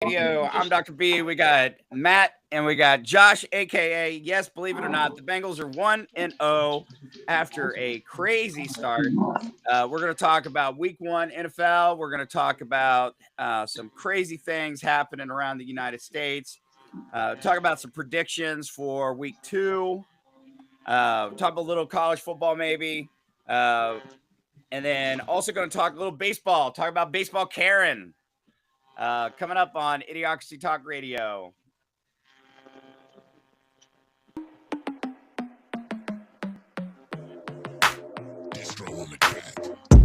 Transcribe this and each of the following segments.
Radio. I'm Dr. B. We got Matt and we got Josh, aka yes, believe it or not, the Bengals are 1-0 after a crazy start. We're going to talk about Week 1 NFL. We're going to talk about some crazy things happening around the United States. Talk about some predictions for Week 2. Talk about a little college football, maybe. And then also going to talk a little baseball. Talk about baseball Karen. Coming up on Idiocracy Talk Radio.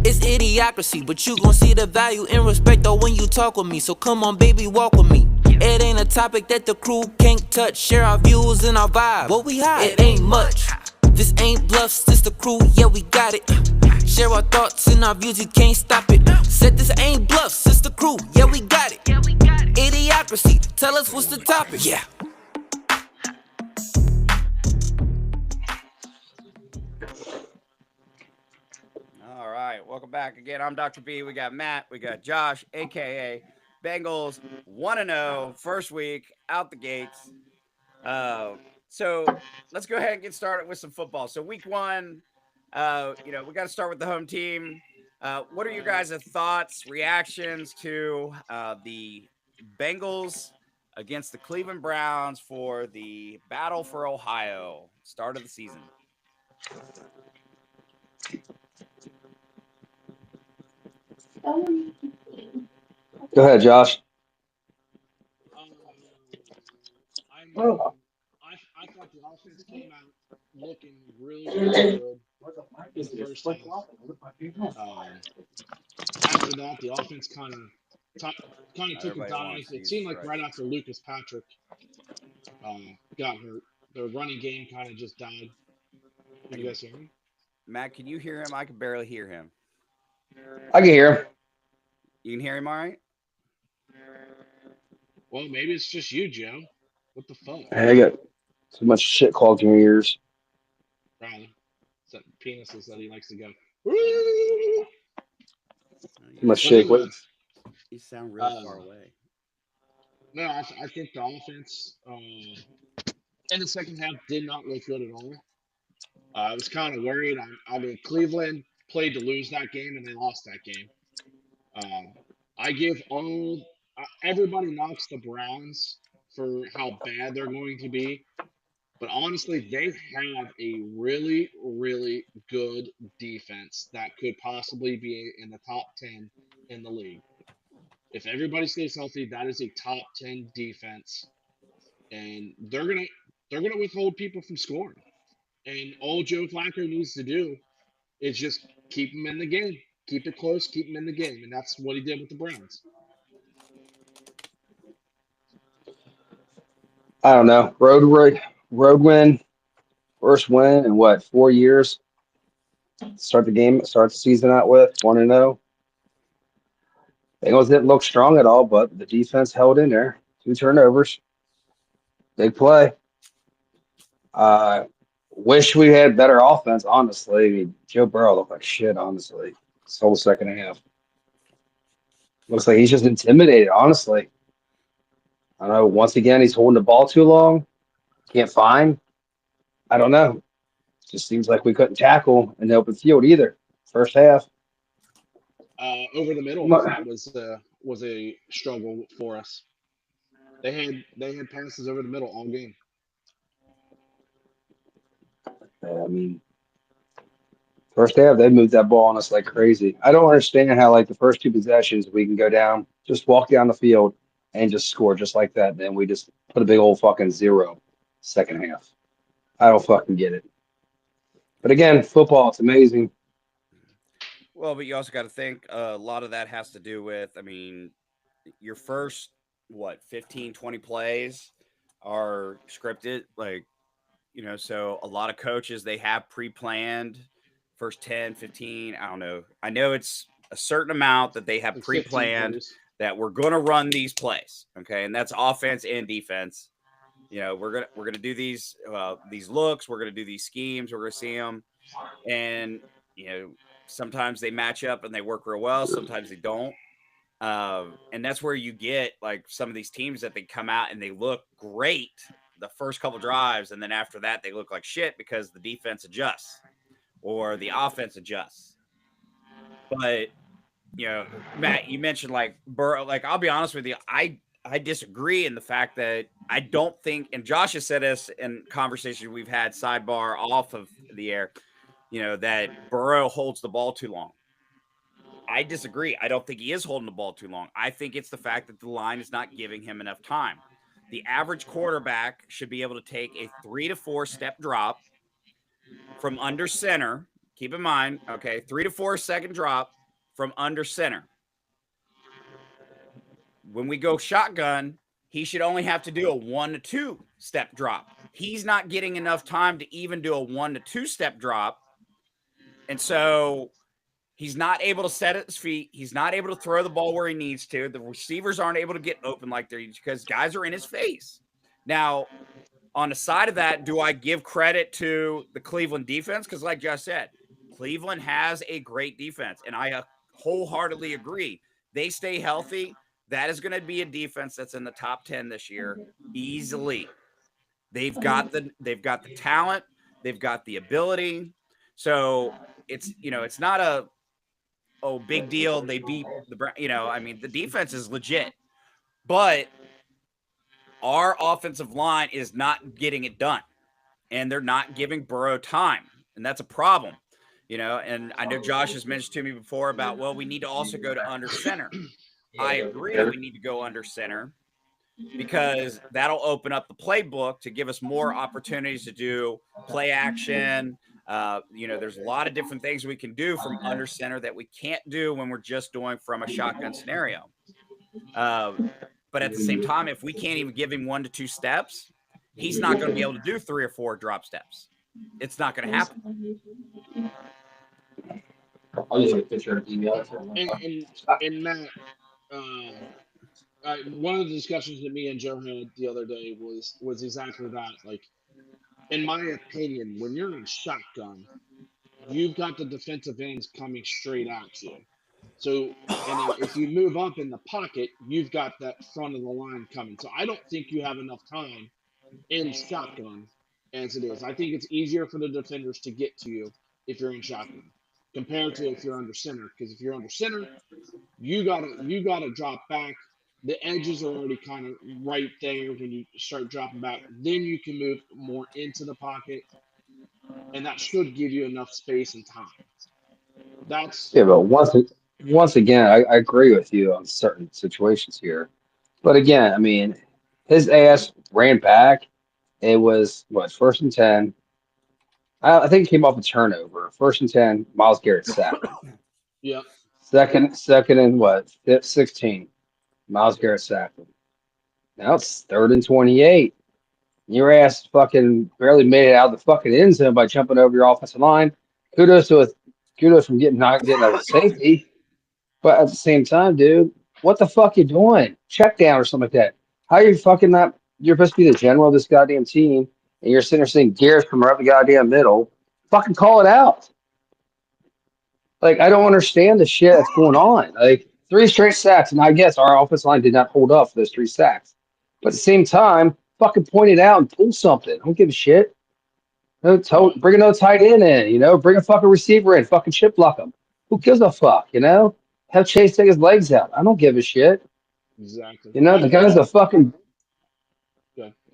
It's idiocracy, but you gon' see the value and respect though when you talk with me. So come on, baby, walk with me. It ain't a topic that the crew can't touch. Share our views and our vibe. What we hide? It ain't much. This ain't bluffs, this the crew, yeah, we got it. Share our thoughts and our views, you can't stop it. Said this ain't bluffs, it's the crew, yeah, we got it. Idiocracy, tell us what's the topic. Yeah. All right, welcome back again. I'm Dr. B. We got Matt, we got Josh, aka Bengals 1-0, first week out the gates. So let's go ahead and get started with some football. So Week 1, we got to start with the home team. What are your guys' thoughts, reactions to the Bengals against the Cleveland Browns for the Battle for Ohio start of the season? Go ahead, Josh. I thought the offense came out looking really, really good in the first half. After that, the offense kind of took a Everybody dive. wants It Jesus seemed like right Christ. after Lucas Patrick got hurt, the running game kind of just died. Can you guys hear me? Matt, can you hear him? I can barely hear him. I can hear him. You can hear him all right? Well, maybe it's just you, Joe. What the fuck? Hey, I got so much shit clogged in your ears. Riley. It's that penises that he likes to go. Woo! Too much But shit. What? anyways, You sound really far uh, away. no, I think the offense in the second half did not look good at all. I was kind of worried. I mean, Cleveland played to lose that game, and they lost that game. I give all everybody knocks the Browns for how bad they're going to be, but honestly, they have a really, really good defense that could possibly be in the top 10 in the league. If everybody stays healthy, that is a top 10 defense, and they're gonna withhold people from scoring. And all Joe Flacco needs to do is just keep them in the game, keep it close, keep them in the game, and that's what he did with the Browns. I don't know. Road win, first win in what 4 years? Start the season out with 1-0. Bengals didn't look strong at all, but the defense held in there. 2 turnovers, big play. Uh, wish we had better offense. Honestly, I mean, Joe Burrow looked like shit. Honestly, this whole second half looks like he's just intimidated. Honestly, I don't know. Once again, he's holding the ball too long. Can't find. I don't know. Just seems like we couldn't tackle in the open field either. First half. Over the middle, I thought was a struggle for us. They had passes over the middle all game. I mean, first half they moved that ball on us like crazy. I don't understand how like the first 2 possessions we can go down, just walk down the field and just score just like that. Then we just put a big old fucking zero second half. I don't fucking get it. But again, football, it's amazing. Well, but you also got to think a lot of that has to do with, I mean, your first, 15, 20 plays are scripted. Like, so a lot of coaches, they have pre planned first 10, 15. I don't know. I know it's a certain amount that they have Like pre 15 planned plays. that we're going to run these plays. Okay. And that's offense and defense. We're gonna do these looks. We're gonna do these schemes. We're gonna see them, and sometimes they match up and they work real well. Sometimes they don't. And that's where you get like some of these teams that they come out and they look great the first couple drives, and then after that they look like shit because the defense adjusts or the offense adjusts. But Matt, you mentioned like Burrow. Like, I'll be honest with you, I disagree in the fact that I don't think, and Josh has said this in conversations we've had sidebar off of the air, that Burrow holds the ball too long. I disagree. I don't think he is holding the ball too long. I think it's the fact that the line is not giving him enough time. The average quarterback should be able to take a 3 to 4 step drop from under center. Keep in mind, okay, 3 to 4 second drop from under center. When we go shotgun, he should only have to do a 1 to 2 step drop. He's not getting enough time to even do a 1 to 2 step drop. And so he's not able to set at his feet. He's not able to throw the ball where he needs to. The receivers aren't able to get open like they're because guys are in his face. Now, on the side of that, do I give credit to the Cleveland defense? Because like Josh said, Cleveland has a great defense, and I wholeheartely agree. They stay healthy. That is going to be a defense that's in the top 10 this year easily. They've got the talent. They've got the ability. So it's not a big deal. They beat the defense is legit, but our offensive line is not getting it done, and they're not giving Burrow time, and that's a problem. And I know Josh has mentioned to me before about, well, we need to also go to under center. I agree we need to go under center because that'll open up the playbook to give us more opportunities to do play action. There's a lot of different things we can do from under center that we can't do when we're just doing from a shotgun scenario. But at the same time, if we can't even give him 1 to 2 steps, he's not going to be able to do 3 or 4 drop steps. It's not going to happen. I'll just take a picture and email it to him. And Matt, one of the discussions that me and Joe had the other day was exactly that. Like, in my opinion, when you're in shotgun, you've got the defensive ends coming straight at you. So, and if you move up in the pocket, you've got that front of the line coming. So I don't think you have enough time in shotgun as it is. I think it's easier for the defenders to get to you if you're in shotgun compared to if you're under center. Because if you're under center, you gotta drop back. The edges are already kind of right there when you start dropping back. Then you can move more into the pocket, and that should give you enough space and time. But once again, I agree with you on certain situations here. But again, I mean, his ass ran back. It was first and 10. I think it came off a turnover. First and 10, Myles Garrett sacked him. Yeah. Second and 16. Myles Garrett sacked him. Now it's 3rd and 28. Your ass fucking barely made it out of the fucking end zone by jumping over your offensive line. Kudos from not getting a safety. But at the same time, dude, what the fuck you doing? Check down or something like that. How are you fucking not? You're supposed to be the general of this goddamn team, and you're sitting there saying Garrett's from right the goddamn middle. Fucking call it out. Like, I don't understand the shit that's going on. Like, 3 straight sacks, and I guess our offensive line did not hold up for those 3 sacks. But at the same time, fucking point it out and pull something. I don't give a shit. Bring another tight end in, bring a fucking receiver in, fucking chip block them. Who gives a fuck, Have Chase take his legs out. I don't give a shit. Exactly. The guy's a fucking.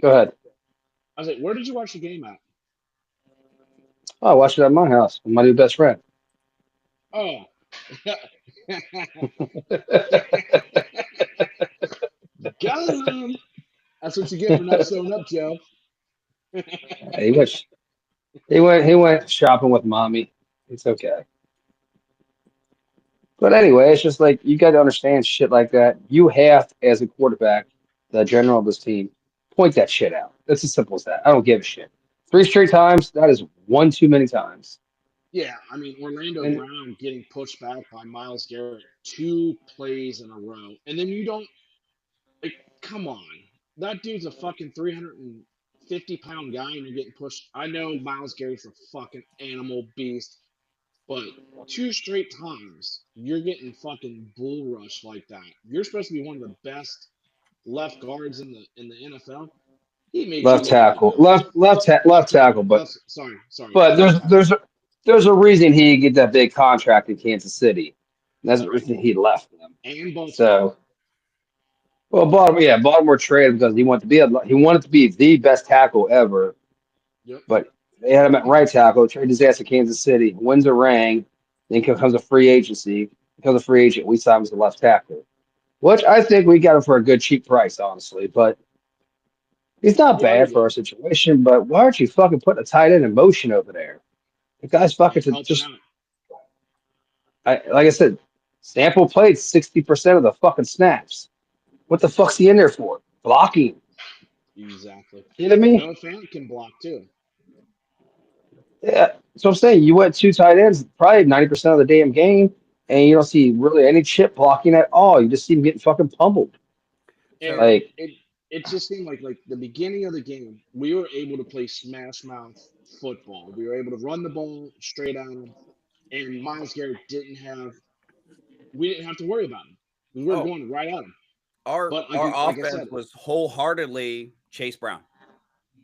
Go ahead. I was like, where did you watch the game at? Oh, I watched it at my house with my new best friend. Oh. Got him. That's what you get for not showing up, Joe. He went shopping with mommy. It's okay. But anyway, it's just like you got to understand shit like that. You have, as a quarterback, the general of this team, point that shit out. It's as simple as that. I don't give a shit. 3 straight times, that is one too many times. Yeah, I mean, Orlando Brown getting pushed back by Myles Garrett 2 plays in a row. And then you don't, come on. That dude's a fucking 350-pound guy and you're getting pushed. I know Myles Garrett's a fucking animal beast. But 2 straight times, you're getting fucking bull rushed like that. You're supposed to be one of the best left guards in the NFL. He made you Left look like tackle, a left tackle. But sorry, but left tackle. there's a reason he didn't get that big contract in Kansas City. That's the reason he left them. And Baltimore. So, well, Baltimore traded because he wanted to be the best tackle ever. Yep. But they had him at right tackle, traded his ass to Kansas City, wins a ring, then comes a free agency, becomes a free agent. We signed him as a left tackle, which I think we got him for a good cheap price, honestly. But he's not Yeah, we bad for did. our situation. But why aren't you fucking putting a tight end in motion over there? The guy's fucking Helping just out. like I said, Sample played 60% of the fucking snaps. What the fuck's he in there for? Blocking. Exactly. Kidding me? Noah Fant can block too. Yeah. So I'm saying you went 2 tight ends probably 90% of the damn game, and you don't see really any chip blocking at all. You just see him getting fucking pummeled. So And Like, it just seemed like the beginning of the game, we were able to play smash mouth football. We were able to run the ball straight at him, and Miles Garrett we didn't have to worry about him. We were oh, going right at him. our But our like I offense said, was wholeheartedly Chase Brown.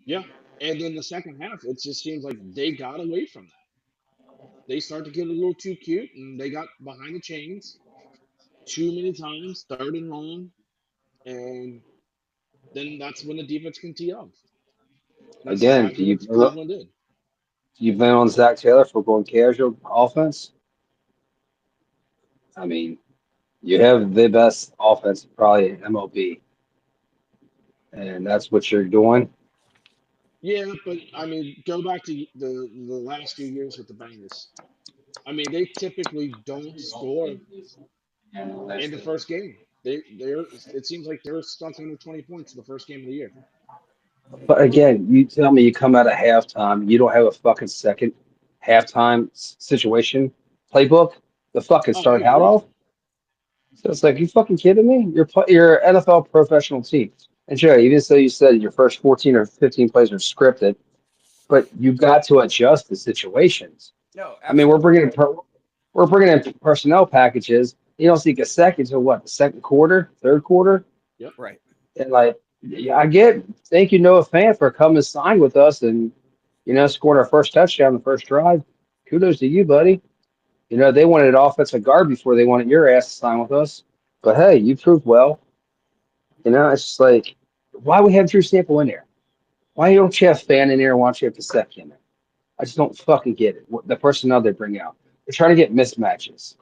yeah. And then the second half, it just seems like they got away from that. They started to get a little too cute, and they got behind the chains too many times, third and long, and then that's when the defense can tee off. That's again, exactly what Cleveland did. do you blame on Zach Taylor for going casual offense? I mean, you have the best offense probably in MLB, and that's what you're doing. Yeah, but I mean, go back to the last few years with the Bengals. I mean, they typically don't score in the first game. They're it seems like they're stuck under 20 points in the first game of the year. But again, you tell me you come out of halftime, you don't have a fucking second halftime situation playbook to fucking Oh, I start out agree. off. So it's like, you fucking kidding me? You're an NFL professional team. And sure, even though you said your first 14 or 15 plays are scripted, but you've got to adjust the situations. No, I mean, absolutely. we're bringing in personnel packages. You don't see Gasecki until what, the second quarter, third quarter? Yep. Right. And like, yeah, thank you, Noah Fant, for coming to sign with us and, scoring our first touchdown the first drive. Kudos to you, buddy. They wanted offensive guard before they wanted your ass to sign with us. But hey, you proved well. It's just like, why we have Drew Sample in there? Why don't you have Fan in there? Why don't you have Gasecki in there? I just don't fucking get it. The personnel they bring out. They're trying to get mismatches.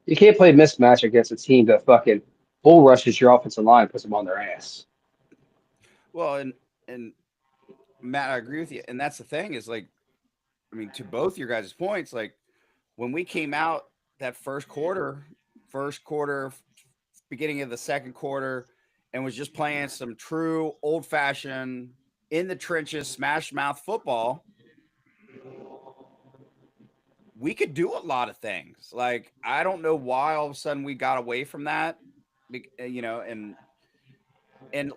You can't play mismatch against a team that fucking bull rushes your offensive line and puts them on their ass. Well, and Matt, I agree with you. And that's the thing is like, I mean, to both your guys' points, like when we came out that first quarter, beginning of the second quarter, and was just playing some true old fashioned in the trenches smash mouth football, we could do a lot of things. Like, I don't know why all of a sudden we got away from that, and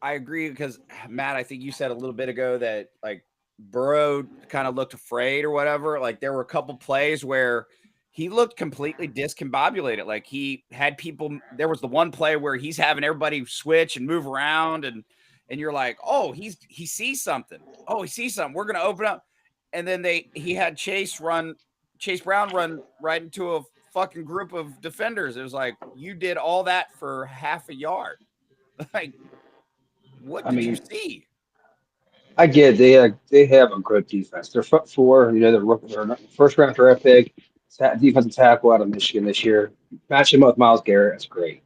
I agree because Matt, I think you said a little bit ago that like Burrow kind of looked afraid or whatever. Like there were a couple plays where he looked completely discombobulated. Like he had people. There was the one play where he's having everybody switch and move around, and you're like, oh, he sees something. Oh, he sees something. We're gonna open up, and then he had Chase Brown run right into a fucking group of defenders. It was like you did all that for half a yard. Like, what I did you mean, see? I get it. They have a good defense. They're front four. They're first round draft pick, defensive tackle out of Michigan this year. Match him up with Miles Garrett. That's great.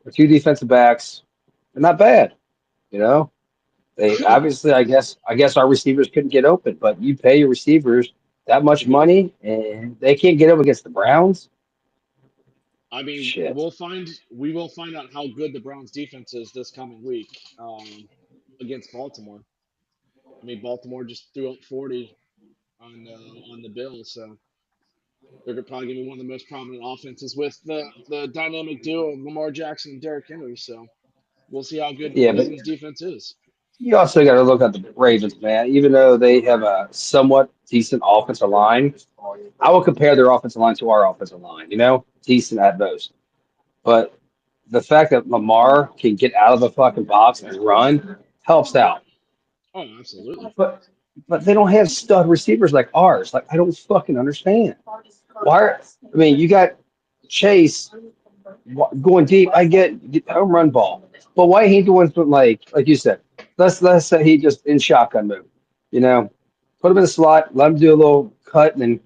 The two defensive backs, they're not bad. They obviously, I guess our receivers couldn't get open, but you pay your receivers that much money and they can't get up against the Browns. I mean, Shit. we will find out how good the Browns defense is this coming week against Baltimore. I mean, Baltimore just threw up 40 on the Bills, so they're probably going to be one of the most prominent offenses with the dynamic duo of Lamar Jackson and Derrick Henry. So we'll see how good Yeah, but Cleveland's defense is. You also got to look at the Ravens, man. Even though they have a somewhat decent offensive line, I will compare their offensive line to our offensive line. Decent at most. But the fact that Lamar can get out of the fucking box and run helps out. Oh, absolutely. But they don't have stud receivers like ours. Like I don't fucking understand. I mean, you got Chase going deep. I get home run ball, but why he doing something like you said? Let's say he just in shotgun move. You know, put him in the slot, let him do a little cut, and then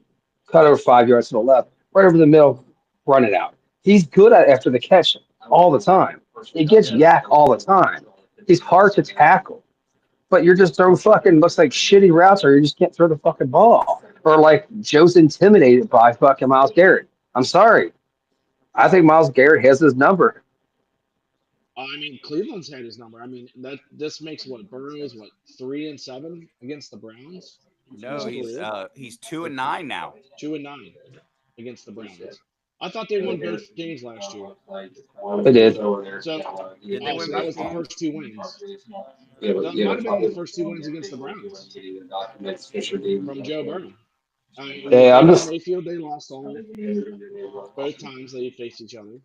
cut over 5 yards to the left, right over the middle, run it out. He's good at after the catch all the time. He gets yak all the time. He's hard to tackle, but you're just throwing fucking looks like shitty routes, or you just can't throw the fucking ball, or like Joe's intimidated by fucking Miles Garrett. I'm sorry. I think Miles Garrett has his number. I mean, Cleveland's had his number. I mean, that this makes what Burrow is 3-7 against the Browns. No, His career he's 2-9 now. 2-9 against the Browns. I thought they won both games last year. They did. So, Did they win that both was the games? first two wins. That might have been the first two wins against the Browns from Joe Burrow. With Yeah, I'm Baker just Mayfield, they lost all both times they faced each other.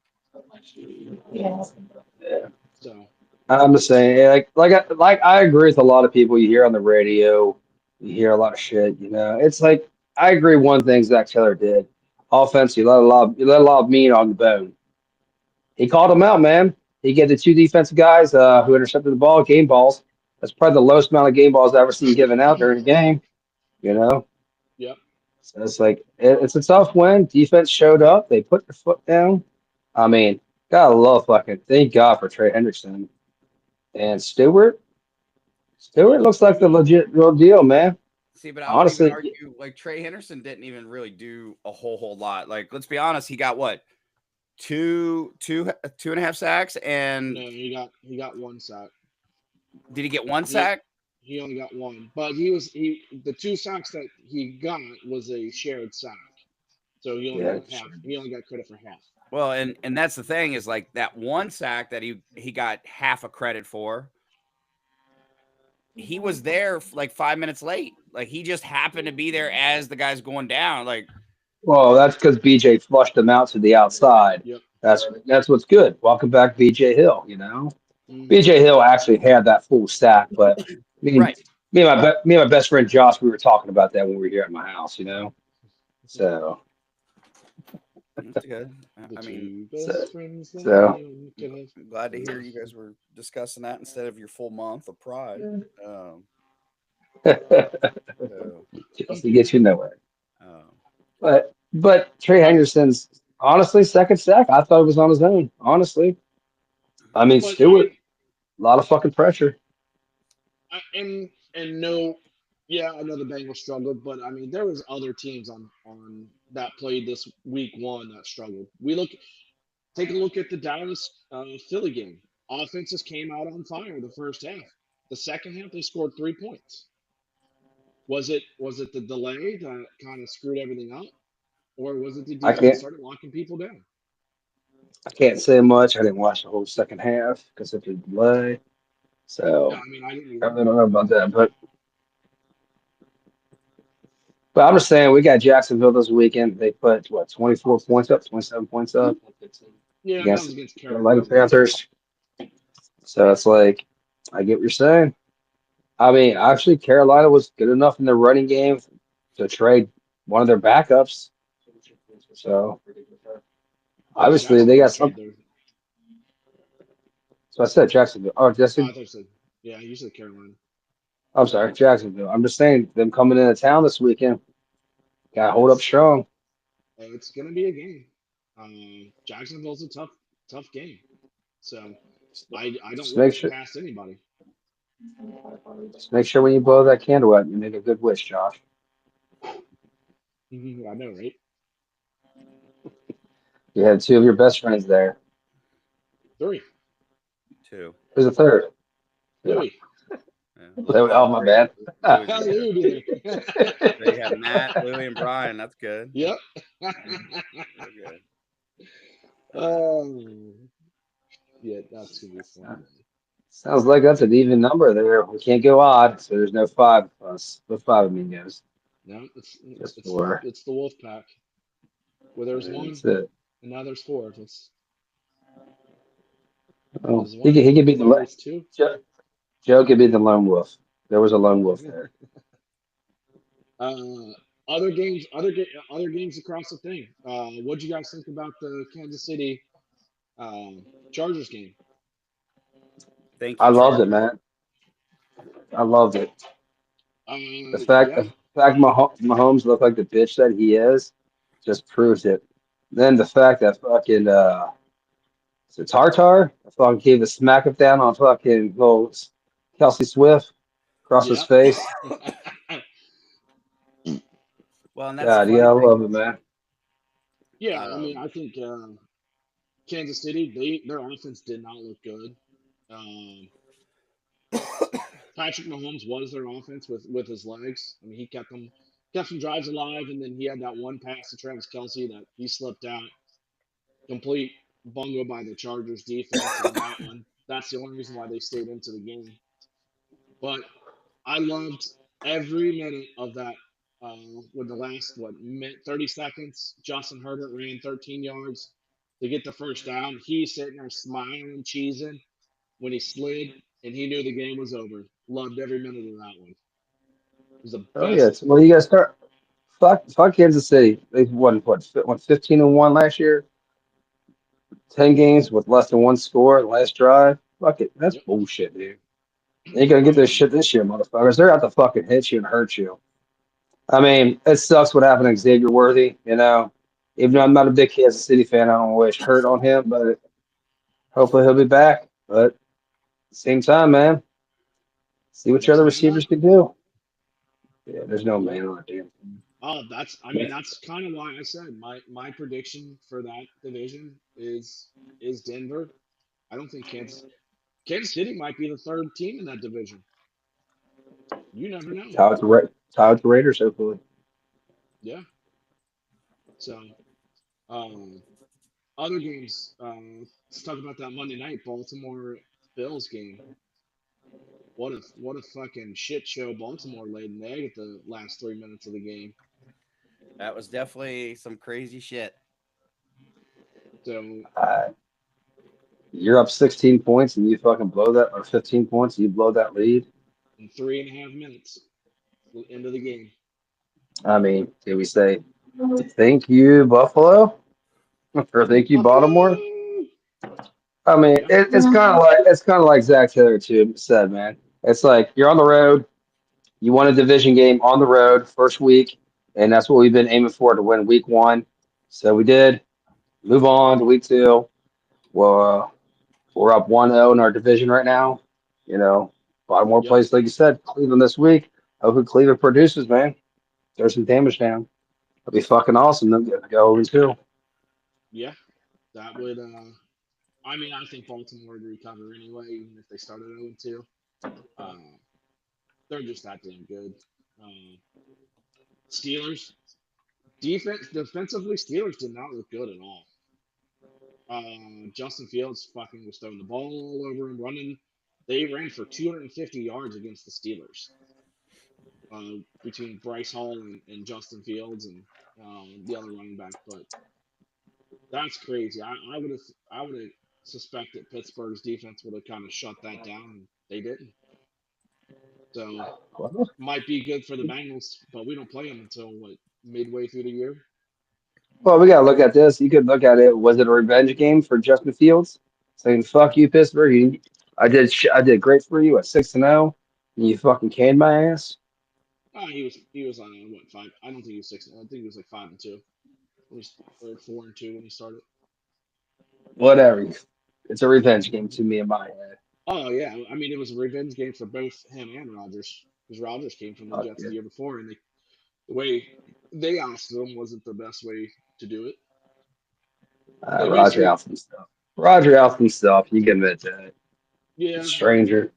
So, I'm just saying, I agree with a lot of people you hear on the radio. You hear a lot of shit. It's like I agree. One thing Zach Taylor did, offense. You let a lot of meat on the bone. He called them out, man. He get the two defensive guys who intercepted the ball, game balls. That's probably the lowest amount of game balls I've ever seen given out during a game. You know, yep. so it's like it's a tough win. Defense showed up. They put their foot down. I mean, gotta love fucking. Thank God for Trey Hendrickson and Stewart. Stewart looks like the legit real deal, man. See, but I would even Honestly, argue like Trey Henderson didn't even really do a whole lot. Like, let's be honest, he got what two and a half sacks, and No, he got one sack. did he get one He sack? he only got one, but the two sacks that he got was a shared sack, so he only yeah, got half. He only got credit for half. Well, and that's the thing is like that one sack that he got half a credit for. He was there like 5 minutes late. Like he just happened to be there as the guy's going down. Like, well, that's because BJ flushed him out to the outside. Yep. That's what's good. Welcome back, BJ Hill. Mm-hmm. BJ Hill actually had that full stack, but I mean, right. me and my best friend Josh, we were talking about that when we were here at my house. So That's good. I mean, so I'm glad to hear you guys were discussing that instead of your full month of pride. So, just to get you nowhere. um, But Trey Henderson's honestly second sack. I thought it was on his own. Honestly, I mean But Stewart, a lot of fucking pressure. and no, yeah, I know the Bengals struggled, but I mean there was other teams on that played this week one that struggled. Take a look at the Dallas Philly game. Offenses came out on fire the first half. The second half they scored 3 points. Was it the delay that kind of screwed everything up, or was it the I defense can't started locking people down? I can't say much. I didn't watch the whole second half because of the delay. Yeah, So I mean I didn't I either. really don't know about that. But I'm just saying we got Jacksonville this weekend. They put what 24 points up, 27 points up Yeah, that was against against the Carolina Panthers. So it's like I get what you're saying. I mean, actually, Carolina was good enough in their running game to trade one of their backups. So Oh, obviously they Jacksonville got trade some. there. So I said Jacksonville. Oh, Oh, I Jackson. thought you said, yeah, you said Carolina. I'm sorry, Jacksonville. I'm just saying them coming into town this weekend. Got to hold up strong. It's gonna be a game. Jacksonville's a tough game. So I don't Just look make sure. past anybody. Just make sure when you blow that candle out, you make a good wish, Josh. I know, right? You had two of your best friends there. Three. 2. Who's the third? Yeah. Louis. Yeah. Oh, my bad. Louis, How's Louis be there? so you have Matt, Louie, and Brian. That's good. Yep. Very good. Um, yeah, that's gonna be fun. Sounds like that's an even number there. We can't go odd, so there's no five of us. With five amigos, No, just it's the four. it's the wolf pack. Where there's one, That's it. and now there's four of us. Oh, There's he one, could, he could be and now the there's two. Joe, Joe could be the lone wolf. There was a lone wolf there. uh, other games across the thing. What do you guys think about the Kansas City Chargers game? Thank I you, loved it, Charlie. man. I loved it. The fact Yeah, the fact Mahomes looked like the bitch that he is just proves it. Then the fact that fucking is it Tartar fucking gave a smack up down on fucking little Kelsey Swift across his yeah, face. Well, and that's the God, funny yeah, I thing. love it, man. yeah. I mean, Um, I think Kansas City, their offense did not look good. Um, Patrick Mahomes was their offense with his legs. I mean, he kept some drives alive, and then he had that one pass to Travis Kelsey that he slipped out. Complete bungo by the Chargers defense on that one. That's the only reason why they stayed into the game. But I loved every minute of that. With the last 30 seconds, Justin Herbert ran 13 yards to get the first down. He's sitting there smiling, cheesing when he slid, and he knew the game was over. Loved every minute of that one. It was the Oh yeah, best. so well you guys start fuck Kansas City. They won won 15-1 last year. 10 games with less than one score last drive. Fuck it. That's Yep. bullshit, dude. You ain't gonna get this Um, shit this year, motherfuckers. They're out to fucking hit you and hurt you. I mean, it sucks what happened to Xavier Worthy, you know. Even though I'm not a big Kansas City fan, I don't wish hurt on him, but hopefully he'll be back. But at the same time, man, see what your next other man up. receivers can do. Yeah, there's no Yep. man on the damn team. Oh, I mean, that's kind of why I said my prediction for that division is Denver. I don't think Kansas City might be the third team in that division. You never know. Tie with the Raiders, hopefully. Yeah. So, um, other games. Let's talk about that Monday night Baltimore Bills game. What a fucking shit show Baltimore laid an egg at the last 3 minutes of the game. that was definitely some crazy shit. So Uh, you're up 16 points and you fucking blow that, or 15 points and you blow that lead. in 3.5 minutes, end of the game. I mean, did we say thank you, Buffalo? Or thank you, Baltimore? Buffalo. I mean, Yeah. it's kind of like Zach Taylor too said, man. It's like you're on the road, you won a division game on the road first week, and that's what we've been aiming for to win week one. So we did. Move on to week two. Well, we're up 1-0 in our division right now. You know, a lot more Yep. plays, like you said, Cleveland this week. Hopefully Cleveland produces, man. There's some damage down. That'd be fucking awesome. Them to go 0-2. Yeah. That would. I mean, I think Baltimore would recover anyway, even if they started 0-2. Uh, they're just that damn good. Uh, Steelers defensively, Steelers did not look good at all. Justin Fields fucking was throwing the ball all over and running. They ran for 250 yards against the Steelers. Between Bryce Hall and Justin Fields and the other running back, but that's crazy. I would have suspected Pittsburgh's defense would have kind of shut that down, and they didn't. So might be good for the Bengals, but we don't play them until what, midway through the year. Well, we gotta look at this. You could look at it. Was it a revenge game for Justin Fields, saying "fuck you, Pittsburgh"? I did great for you at 6-0, and you fucking canned my ass. He was on what, 5? I don't think he was 6. I think he was like 5-2. Or 4-2 when he started. Whatever. It's a revenge game to me in my head. Oh yeah, I mean it was a revenge game for both him and Rodgers because Rodgers came from the Fuck Jets yeah. the year before, and the way they asked him wasn't the best way to do it. They Roger basically, Alston stuff. Roger Alston stuff. You can admit that. yeah, Stranger.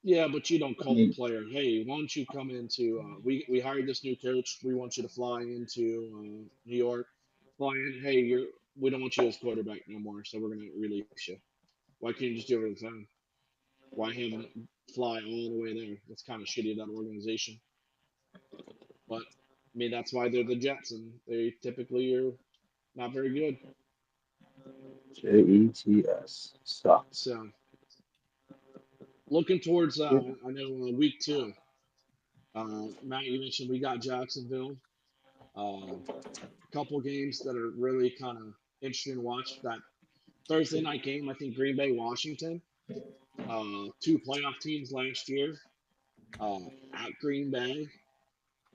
yeah, but you don't I call the mean, player, hey, why don't you come into? We hired this new coach. We want you to fly into New York. Fly in. Hey, we don't want you as quarterback no more, so we're gonna release you. Why can't you just do it over the phone? Why have them fly all the way there? That's kind of shitty of that organization. But I mean, that's why they're the Jets, and they typically are not very good. Jets sucks. So looking towards, I know week 2. Matt, you mentioned we got Jacksonville. A couple games that are really kind of interesting to watch. That Thursday night game, I think Green Bay, Washington, 2 playoff teams last year uh, at Green Bay.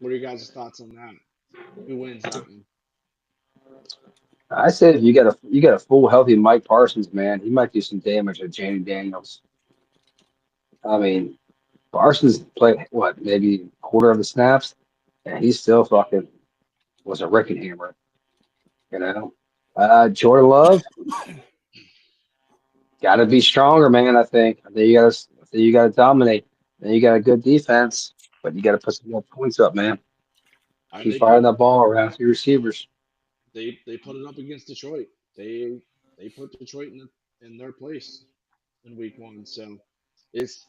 What are your guys' thoughts on that? Who wins that one? I said if you got a full healthy Mike Parsons, man, he might do some damage to Jamie Daniels. I mean, Parsons played what, maybe a quarter of the snaps, and he still fucking was a wrecking hammer, you know. Jordan Love got to be stronger, man. I think you got to dominate. Then you got a good defense, but you got to put some more points up, man. Keep They firing put that ball around to your receivers. they put it up against Detroit. They put Detroit in their place in week 1. So it's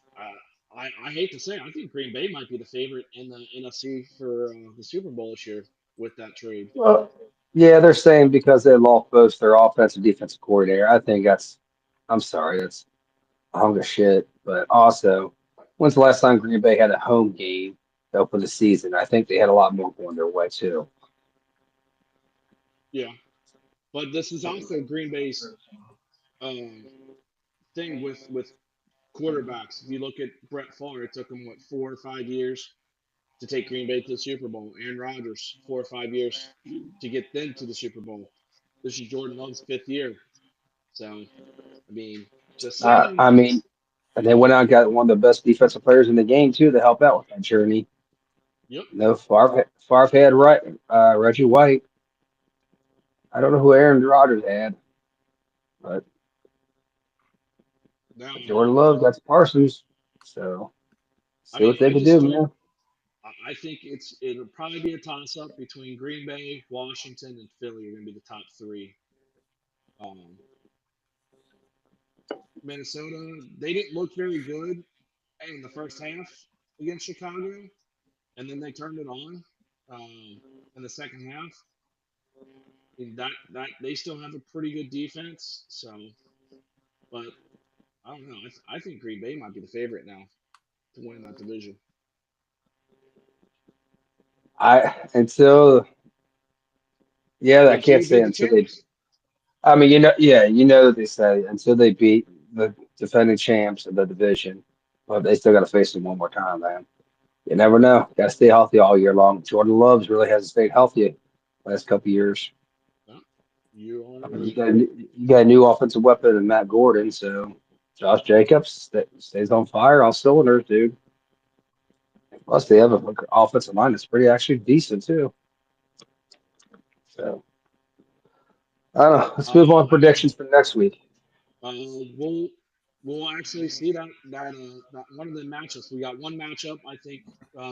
I hate to say it, I think Green Bay might be the favorite in the NFC for the Super Bowl this year with that trade. Well, yeah, they're saying because they lost both their offensive defensive coordinator. I think I'm sorry, that's a hunk of shit. But also, when's the last time Green Bay had a home game to open the season? I think they had a lot more going their way too. Yeah, but this is also Green Bay's um, thing with quarterbacks. If you look at Brett Favre, it took him what 4 or 5 years to take Green Bay to the Super Bowl. Aaron Rodgers, 4 or 5 years to get them to the Super Bowl. This is Jordan Love's 5th year. So, I mean, just saying. I mean, and they went out and got one of the best defensive players in the game too to help out with that journey. Yep. No, Favre had Reggie White. I don't know who Aaron Rodgers had, but Now, Jordan Love got Parsons. So I see mean, what they I can just do, don't. man. I think it'll probably be a toss up between Green Bay, Washington, and Philly. Are going to be the top 3. Um, Minnesota, they didn't look very good in the first half against Chicago, and then they turned it on in the second half. And that they still have a pretty good defense. So, but I don't know. I think Green Bay might be the favorite now to win that division. I until yeah, I Until can't two say beat the until they. champs. I mean, yeah, what they say until they beat the defending champs of the division, but they still got to face them one more time, man. You never know. Got to stay healthy all year long. Jordan Loves really hasn't stayed healthy last couple years. No, you I are mean, right. you got a new offensive weapon in Matt Gordon, so Josh Jacobs stays on fire, all cylinders, dude. Plus, they have an offensive line that's pretty actually decent too. So I don't know. Let's move on to I mean, predictions for next week. we'll actually see that one of the matchups. We got one matchup I think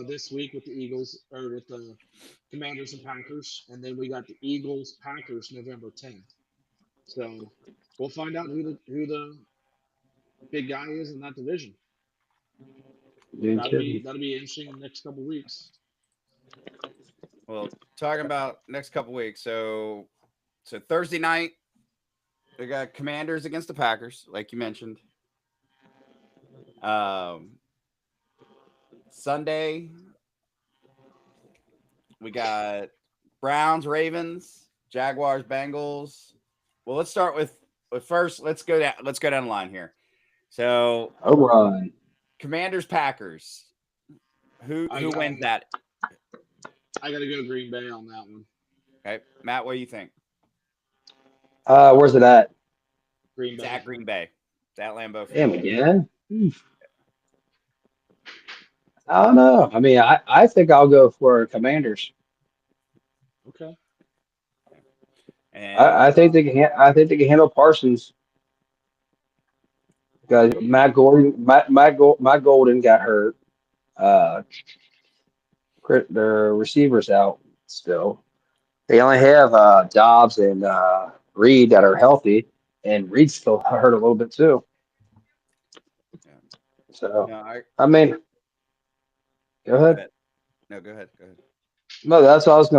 this week with the Eagles or with the Commanders and Packers, and then we got the Eagles Packers November 10th. So we'll find out who the big guy is in that division. You ain't kidding. That'll be interesting in the next couple weeks. Well, talking about next couple weeks. So Thursday night, we got Commanders against the Packers, like you mentioned. Sunday, we got Browns, Ravens, Jaguars, Bengals. Well, let's start with first. Let's go down the line here. So, O'Brien. Commanders, Packers. Who wins that? I got to go Green Bay on that one. Okay, Matt, what do you think? Where's it at? Green It's Bay. at Green Bay. It's at Lambeau Damn Field. again. I don't know. I mean, I think I'll go for Commanders. Okay. And I think they can. I think they can handle Parsons. Because Matt Golden got hurt. Uh, their receivers out still. They only have Dobbs and Reed that are healthy, and Reed's still hurt a little bit too. So, No, I mean, go go ahead. ahead. No, go ahead. Go ahead. No, that's what I was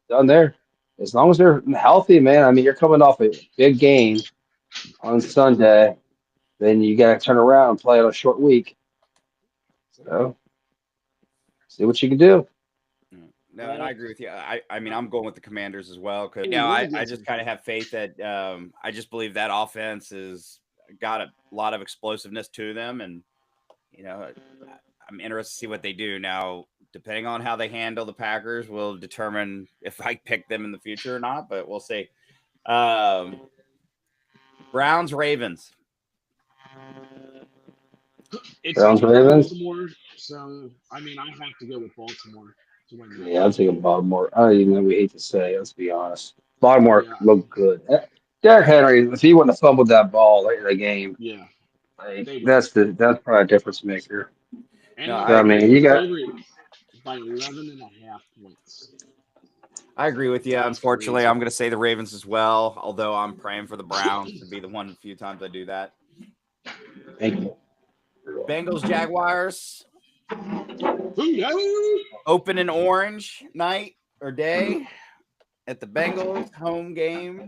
done there. As long as they're healthy, man. I mean, you're coming off a big game on Sunday, then you got to turn around and play on a short week. So, see what you can do. No, and I agree with you. I mean, I'm going with the Commanders as well because I just kind of have faith that I just believe that offense has got a lot of explosiveness to them, and I'm interested to see what they do now. Depending on how they handle the Packers, will determine if I pick them in the future or not. But we'll see. Browns Ravens. It's Browns, in Ravens. Baltimore, so I mean, I have to go with Baltimore to win that. Yeah, I'm taking Baltimore. I don't even know we hate to say. Let's be honest. Baltimore Yeah, looked good. Derrick Henry, if he wouldn't have fumbled that ball late in the game, yeah, like, they would. that's probably a difference maker. And No, they're So, I I mean, they're you got. favored by 11.5 points. agree with you. That's Unfortunately, crazy. I'm going to say the Ravens as well. Although I'm praying for the Browns to be the one few times I do that. Thank you. Bengals Jaguars. Who knows? Open in orange night or day at the Bengals home game.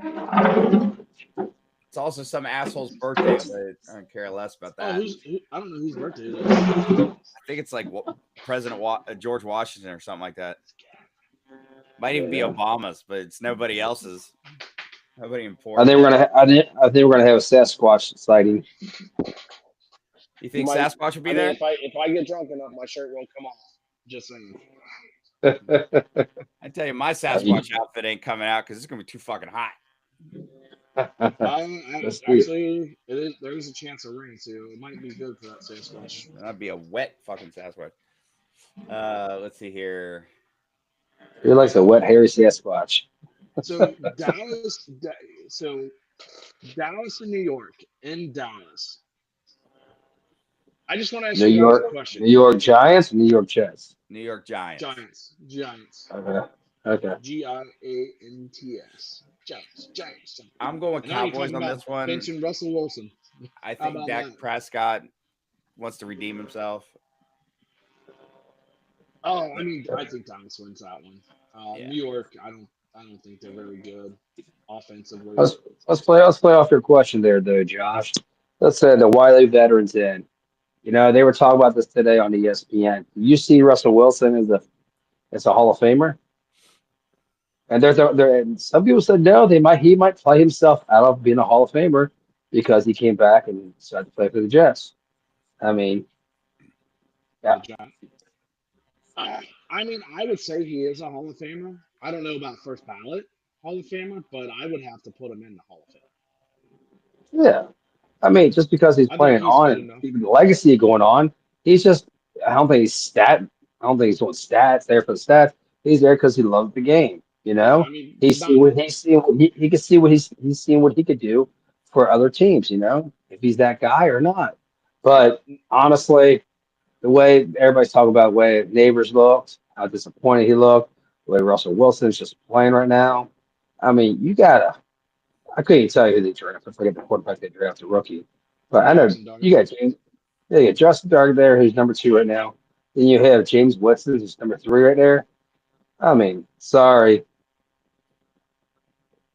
It's also some asshole's birthday, but I don't care less about Oh, that. I don't know whose birthday it is. I think it's like President George Washington or something like that. Might even be Obama's, but it's nobody else's. Nobody I important. think we're gonna. I think we're gonna have a Sasquatch sighting. You think Sasquatch would be there? If I get drunk enough, my shirt won't come off. Just saying. I tell you, my Sasquatch outfit ain't coming out because it's gonna be too fucking hot. Actually, there is a chance of rain too. It might be good for that Sasquatch. That'd be a wet fucking Sasquatch. Let's see here. You're like a wet, hairy Sasquatch. So Dallas and New York. In Dallas, I just want to ask New you guys a York, question. New York Giants, New York Jets. New York Giants. Giants. Okay. Okay. Giants. Giants. I'm going with And now you're Cowboys talking on about this one. benching Russell Wilson. I How think about Dak that? Prescott wants to redeem himself. Oh, I mean, I think Dallas wins that one. Yeah. New York, I don't think they're very good offensively. Let's play off your question there, though, Josh. Let's say the Wiley veterans in. You know, they were talking about this today on ESPN. You see Russell Wilson as a Hall of Famer, and and some people said no. He might play himself out of being a Hall of Famer because he came back and decided to play for the Jets. I mean, yeah. I mean, I would say he is a Hall of Famer. I don't know about first ballot Hall of Famer, but I would have to put him in the Hall of Fame. Yeah. I mean, just because he's I think playing he's on good and enough. keeping the legacy going on, he's just. I don't think he's doing stats there for the stats. He's there because he loves the game. You know, I mean, he's seen what he can see what he's seen what he could do for other teams. You know, if he's that guy or not. But honestly, the way everybody's talking about the way Neighbors looked, how disappointed he looked, the way Russell Wilson's just playing right now. I mean, you gotta. I couldn't even tell you who they drafted. I forget the quarterback they drafted, rookie. But I know you got James. Yeah, you got Justin Dark there, who's number 2 right now. Then you have James Winston, who's number 3 right there. I mean, sorry.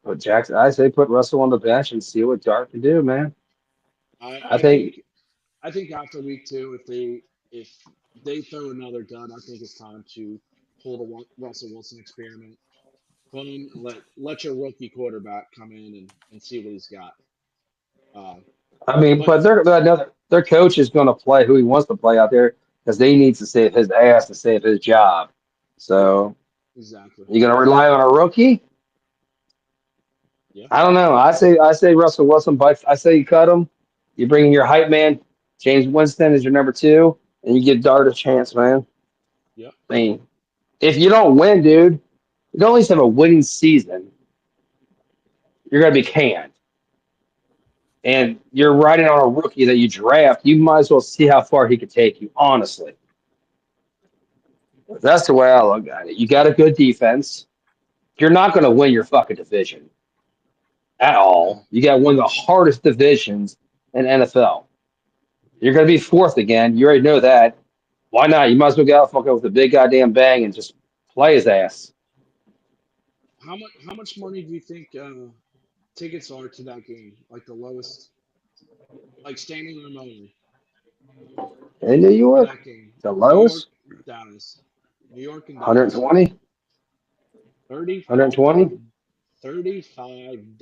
But Jackson, I say put Russell on the bench and see what Dark can do, man. I think after week 2, if they throw another dud, I think it's time to pull the Russell Wilson experiment. Put him, let your rookie quarterback come in and see what he's got. I mean, but their coach is going to play who he wants to play out there because they need to save his ass to save his job. So exactly, you going to rely on a rookie? Yeah. I don't know. I say Russell Wilson, but I say you cut him. You bring in your hype man, James Winston is your number 2, and you give Dart a chance, man. Yep. I mean, if you don't win, dude, you don't at least have a winning season. You're going to be canned. And you're riding on a rookie that you draft. You might as well see how far he could take you, honestly. That's the way I look at it. You got a good defense. You're not going to win your fucking division at all. You got one of the hardest divisions in NFL. You're going to be fourth again. You already know that. Why not? You might as well go out fucking with a big goddamn bang and just play his ass. How much money do you think tickets are to that game? Like the lowest, like standing room only In New for York, that game. the New York, lowest, Dallas. New York and Dallas. 120, 30 120 $35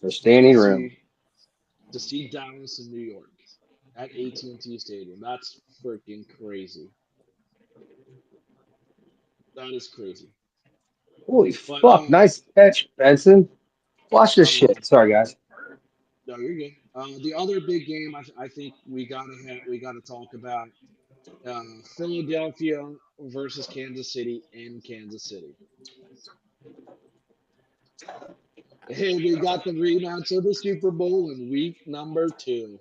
for standing to room. see Dallas in New York at AT&T Stadium. That's freaking crazy. That is crazy. Holy But fuck. Nice catch, Benson. Watch this oh, shit. Sorry, guys. no, you're good. The other big game I think we gotta talk about Philadelphia versus Kansas City in Kansas City. Hey, we got the rematch of the Super Bowl in week number 2.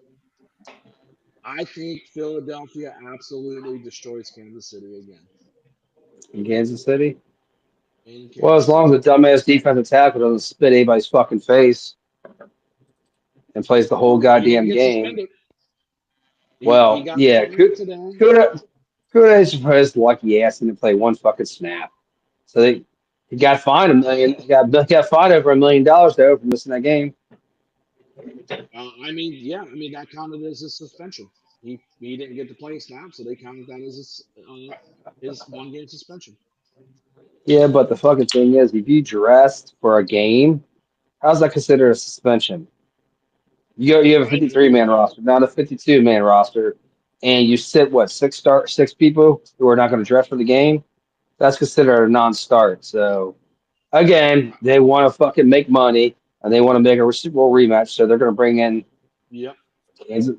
I think Philadelphia absolutely destroys Kansas City again. In Kansas City. In Well, as Kansas long City. as the dumbass defensive tackle doesn't spit anybody's fucking face and plays the whole He didn't goddamn get game. suspended. He Well, got yeah. suspended today. Kudos for his lucky ass and to play one fucking snap. So he got fined a million. Got fined over $1 million though for missing that game. I mean that counted as a suspension. He didn't get to play a snap, so they counted that as his 1 game suspension. Yeah, but the fucking thing is, if you dressed for a game, how's that considered a suspension? You have a I have no 53-man idea. roster, not a 52-man roster, and you sit what six people who are not going to dress for the game. That's considered a non-start. So again, they want to fucking make money and they want to make a Super Bowl rematch. So they're going to bring in Yep. Kansas.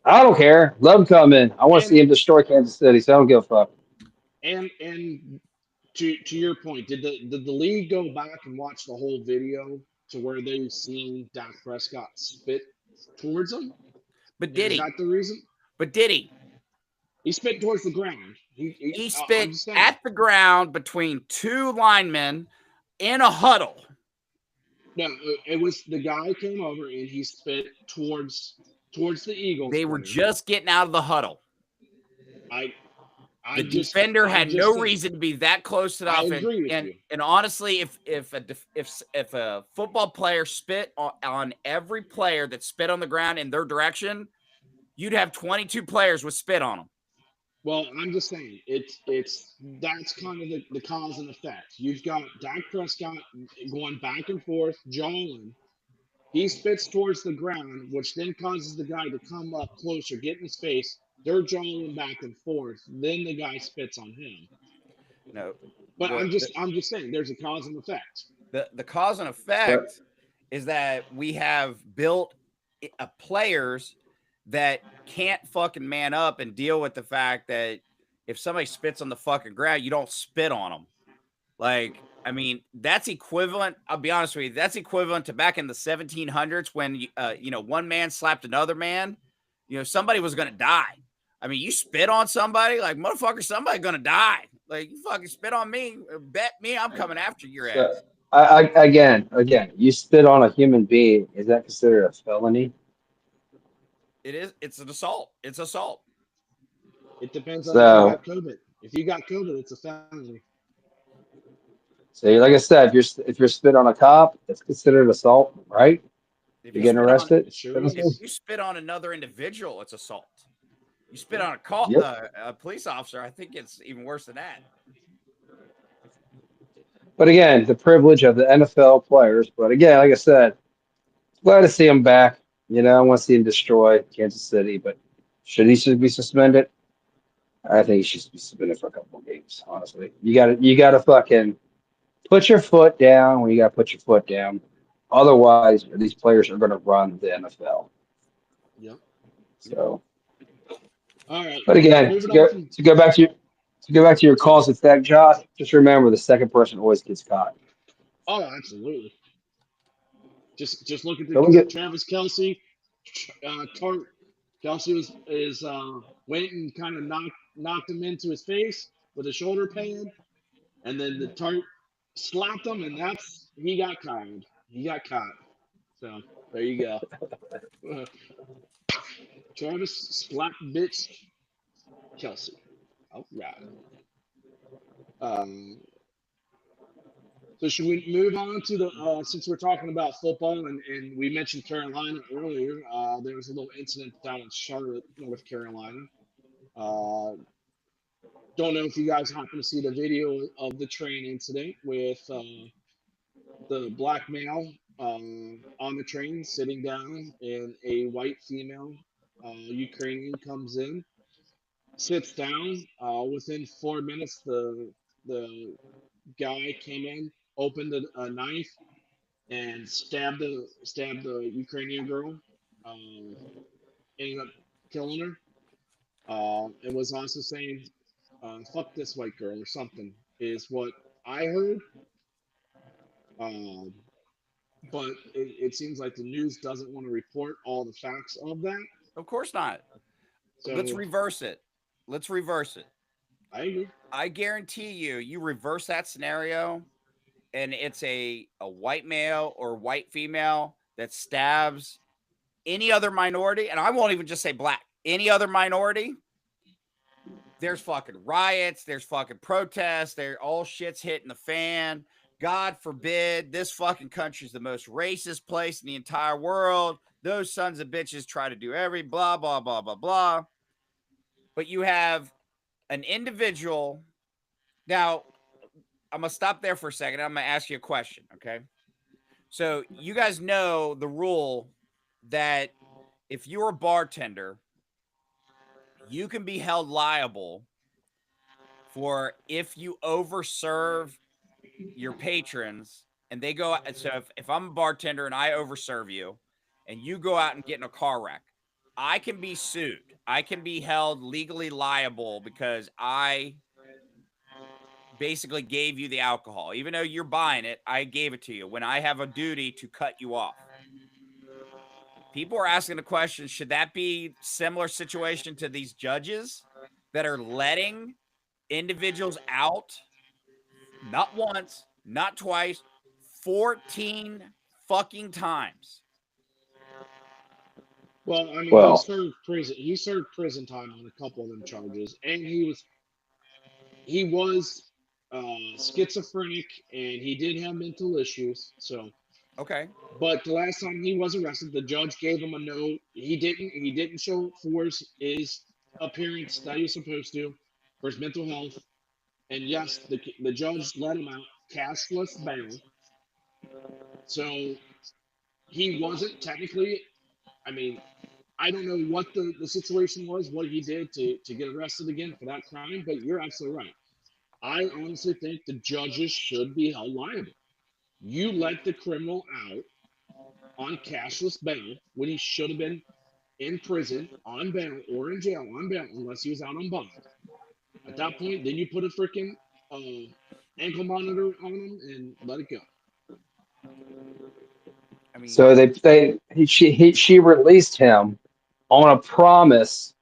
I don't care. Let them come in. I want to And see him destroy Kansas City. So I don't give a fuck. and to your point, did the league go back and watch the whole video to where they seen Dak Prescott spit towards him? But And did is he? that the reason? But did he? He spit towards the ground. He I'm spit just saying. at the ground between 2 linemen in a huddle. No, it was the guy came over and he spit towards the Eagles. They were player. just getting out of the huddle. I The I'm just defender I'm had just no saying. reason to be that close to the I offense. agree with you. And honestly, if a football player spit on every player that spit on the ground in their direction, you'd have 22 players with spit on them. Well, I'm just saying that's kind of the cause and effect. You've got Dak Prescott going back and forth, jawing. He spits towards the ground, which then causes the guy to come up closer, get in his face. They're jawing back and forth. Then the guy spits on him. No, But what I'm just saying there's a cause and effect. the cause and effect is that we have built players that can't fucking man up and deal with the fact that if somebody spits on the fucking ground, you don't spit on them. Like, I mean, that's equivalent. I'll be honest with you. That's equivalent to back in the 1700s when, one man slapped another man. Somebody was going to die. I mean, you spit on somebody, like, motherfucker, somebody going to die. Like, you fucking spit on me, bet me, I'm coming after your So, ass. again, you spit on a human being. Is that considered a felony? It is. It's an assault. It's assault. It depends on if So, you got COVID. If you got COVID, it's a felony. so like I said, if you're spit on a cop, it's considered assault, right? If You're you getting spit on, arrested. It sure if is. you spit on another individual, it's assault. You spit on Yep. a police officer, I think it's even worse than that. But again, the privilege of the NFL players. But again, like I said, glad to see him back. I want to see him destroy Kansas City. But should he be suspended? I think he should be suspended for a couple of games. Honestly, you got to fucking put your foot down when you got to put your foot down. Otherwise, these players are going to run the NFL. Yep. So, All right. but again, Moving on from to go back to your cause and effect, Josh. Just remember, the second person always gets caught. Oh, absolutely. Just look at the Don't get Travis Kelsey. Tart Kelsey is went and kind of knocked him into his face with a shoulder pad, and then the Tart slapped him, and he got caught. He got caught. So there you go. Travis Splat Bitch Kelsey. All right. So should we move on to the since we're talking about football and we mentioned Carolina earlier, there was a little incident down in Charlotte, North Carolina. Don't know if you guys happen to see the video of the train incident with the black male on the train sitting down and a white female Ukrainian comes in, sits down. Within 4 minutes, the guy came in, opened a knife, and stabbed the Ukrainian girl. Ended up killing her. And was also saying, "Fuck this white girl" or something is what I heard. Um, but it seems like the news doesn't want to report all the facts of that. Of course not. So Let's reverse it. Let's reverse it. I agree. I guarantee you reverse that scenario, and it's a white male or white female that stabs any other minority, and I won't even just say black, any other minority. There's fucking riots, there's fucking protests, there all shit's hitting the fan. God forbid, this fucking country is the most racist place in the entire world. Those sons of bitches try to do every blah, blah, blah, blah, blah. But you have an individual. Now, I'm going to stop there for a second. I'm going to ask you a question, okay? So you guys know the rule that if you're a bartender, you can be held liable for if you overserve your patrons and they go out. So if I'm a bartender and I overserve you and you go out and get in a car wreck, I can be sued. I can be held legally liable because I basically gave you the alcohol. Even though you're buying it, I gave it to you when I have a duty to cut you off. People are asking the question, should that be similar situation to these judges that are letting individuals out not once, not twice, 14 fucking times? Well, I mean, Well- he served prison time on a couple of them charges, and he was schizophrenic, and he did have mental issues. So, Okay. but the last time he was arrested, the judge gave him a note. He didn't show up for his appearance that he was supposed to for his mental health. And yes, the judge let him out cashless bail. So he wasn't technically. I mean, I don't know what the situation was, what he did to get arrested again for that crime, but you're absolutely right. I honestly think the judges should be held liable. You let the criminal out on cashless bail when he should have been in prison on bail or in jail on bail unless he was out on bond. At that point, then you put a freaking ankle monitor on him and let it go. I mean, So she released him on a promise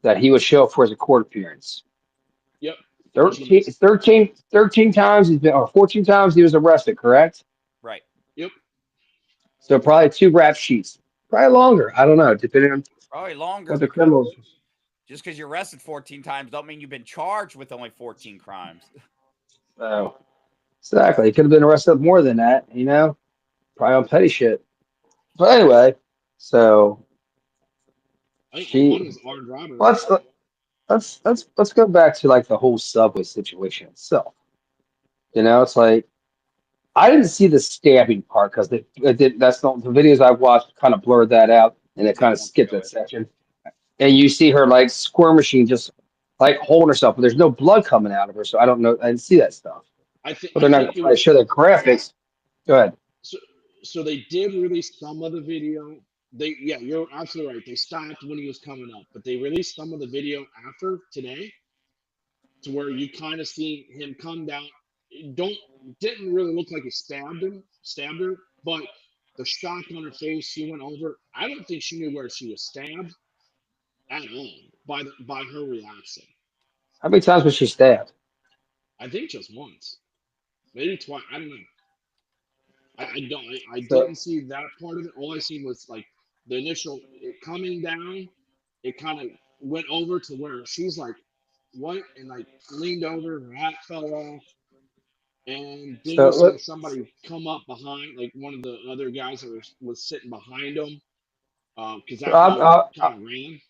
that he would show up for his court appearance. Yep. 13 times he's been, or 14 times he was arrested, correct? right. Yep. So probably 2 rap sheets. Probably longer. I don't know, depending on Probably longer. what the because criminals. just because you're arrested 14 times don't mean you've been charged with only 14 crimes. So, exactly. He could have been arrested more than that, probably on petty shit. But anyway, so I think She- one is armed robbery. let's go back to like the whole subway situation itself. It's like I didn't see the stabbing part because that's not the videos I watched kind of blurred that out and it kind of skipped that section. And you see her like squirm machine just like holding herself, but there's no blood coming out of her, so I don't know. I didn't see that stuff. I think. But they're not going to show the graphics. Go ahead. So they did release some of the video. You're absolutely right. They stopped when he was coming up, but they released some of the video after today, to where you kind of see him come down. Didn't really look like he stabbed her, but the shock on her face, she went over. I don't think she knew where she was stabbed at all by her reaction. How many times was she stabbed? I think just once, maybe twice. I don't know. I So- didn't see that part of it. All I seen was like the initial it coming down, it kind of went over to where she's like, "What?" and like leaned over, her hat fell off, and then So you look, seen somebody come up behind, like one of the other guys that was sitting behind him, because so that guy kind of ran.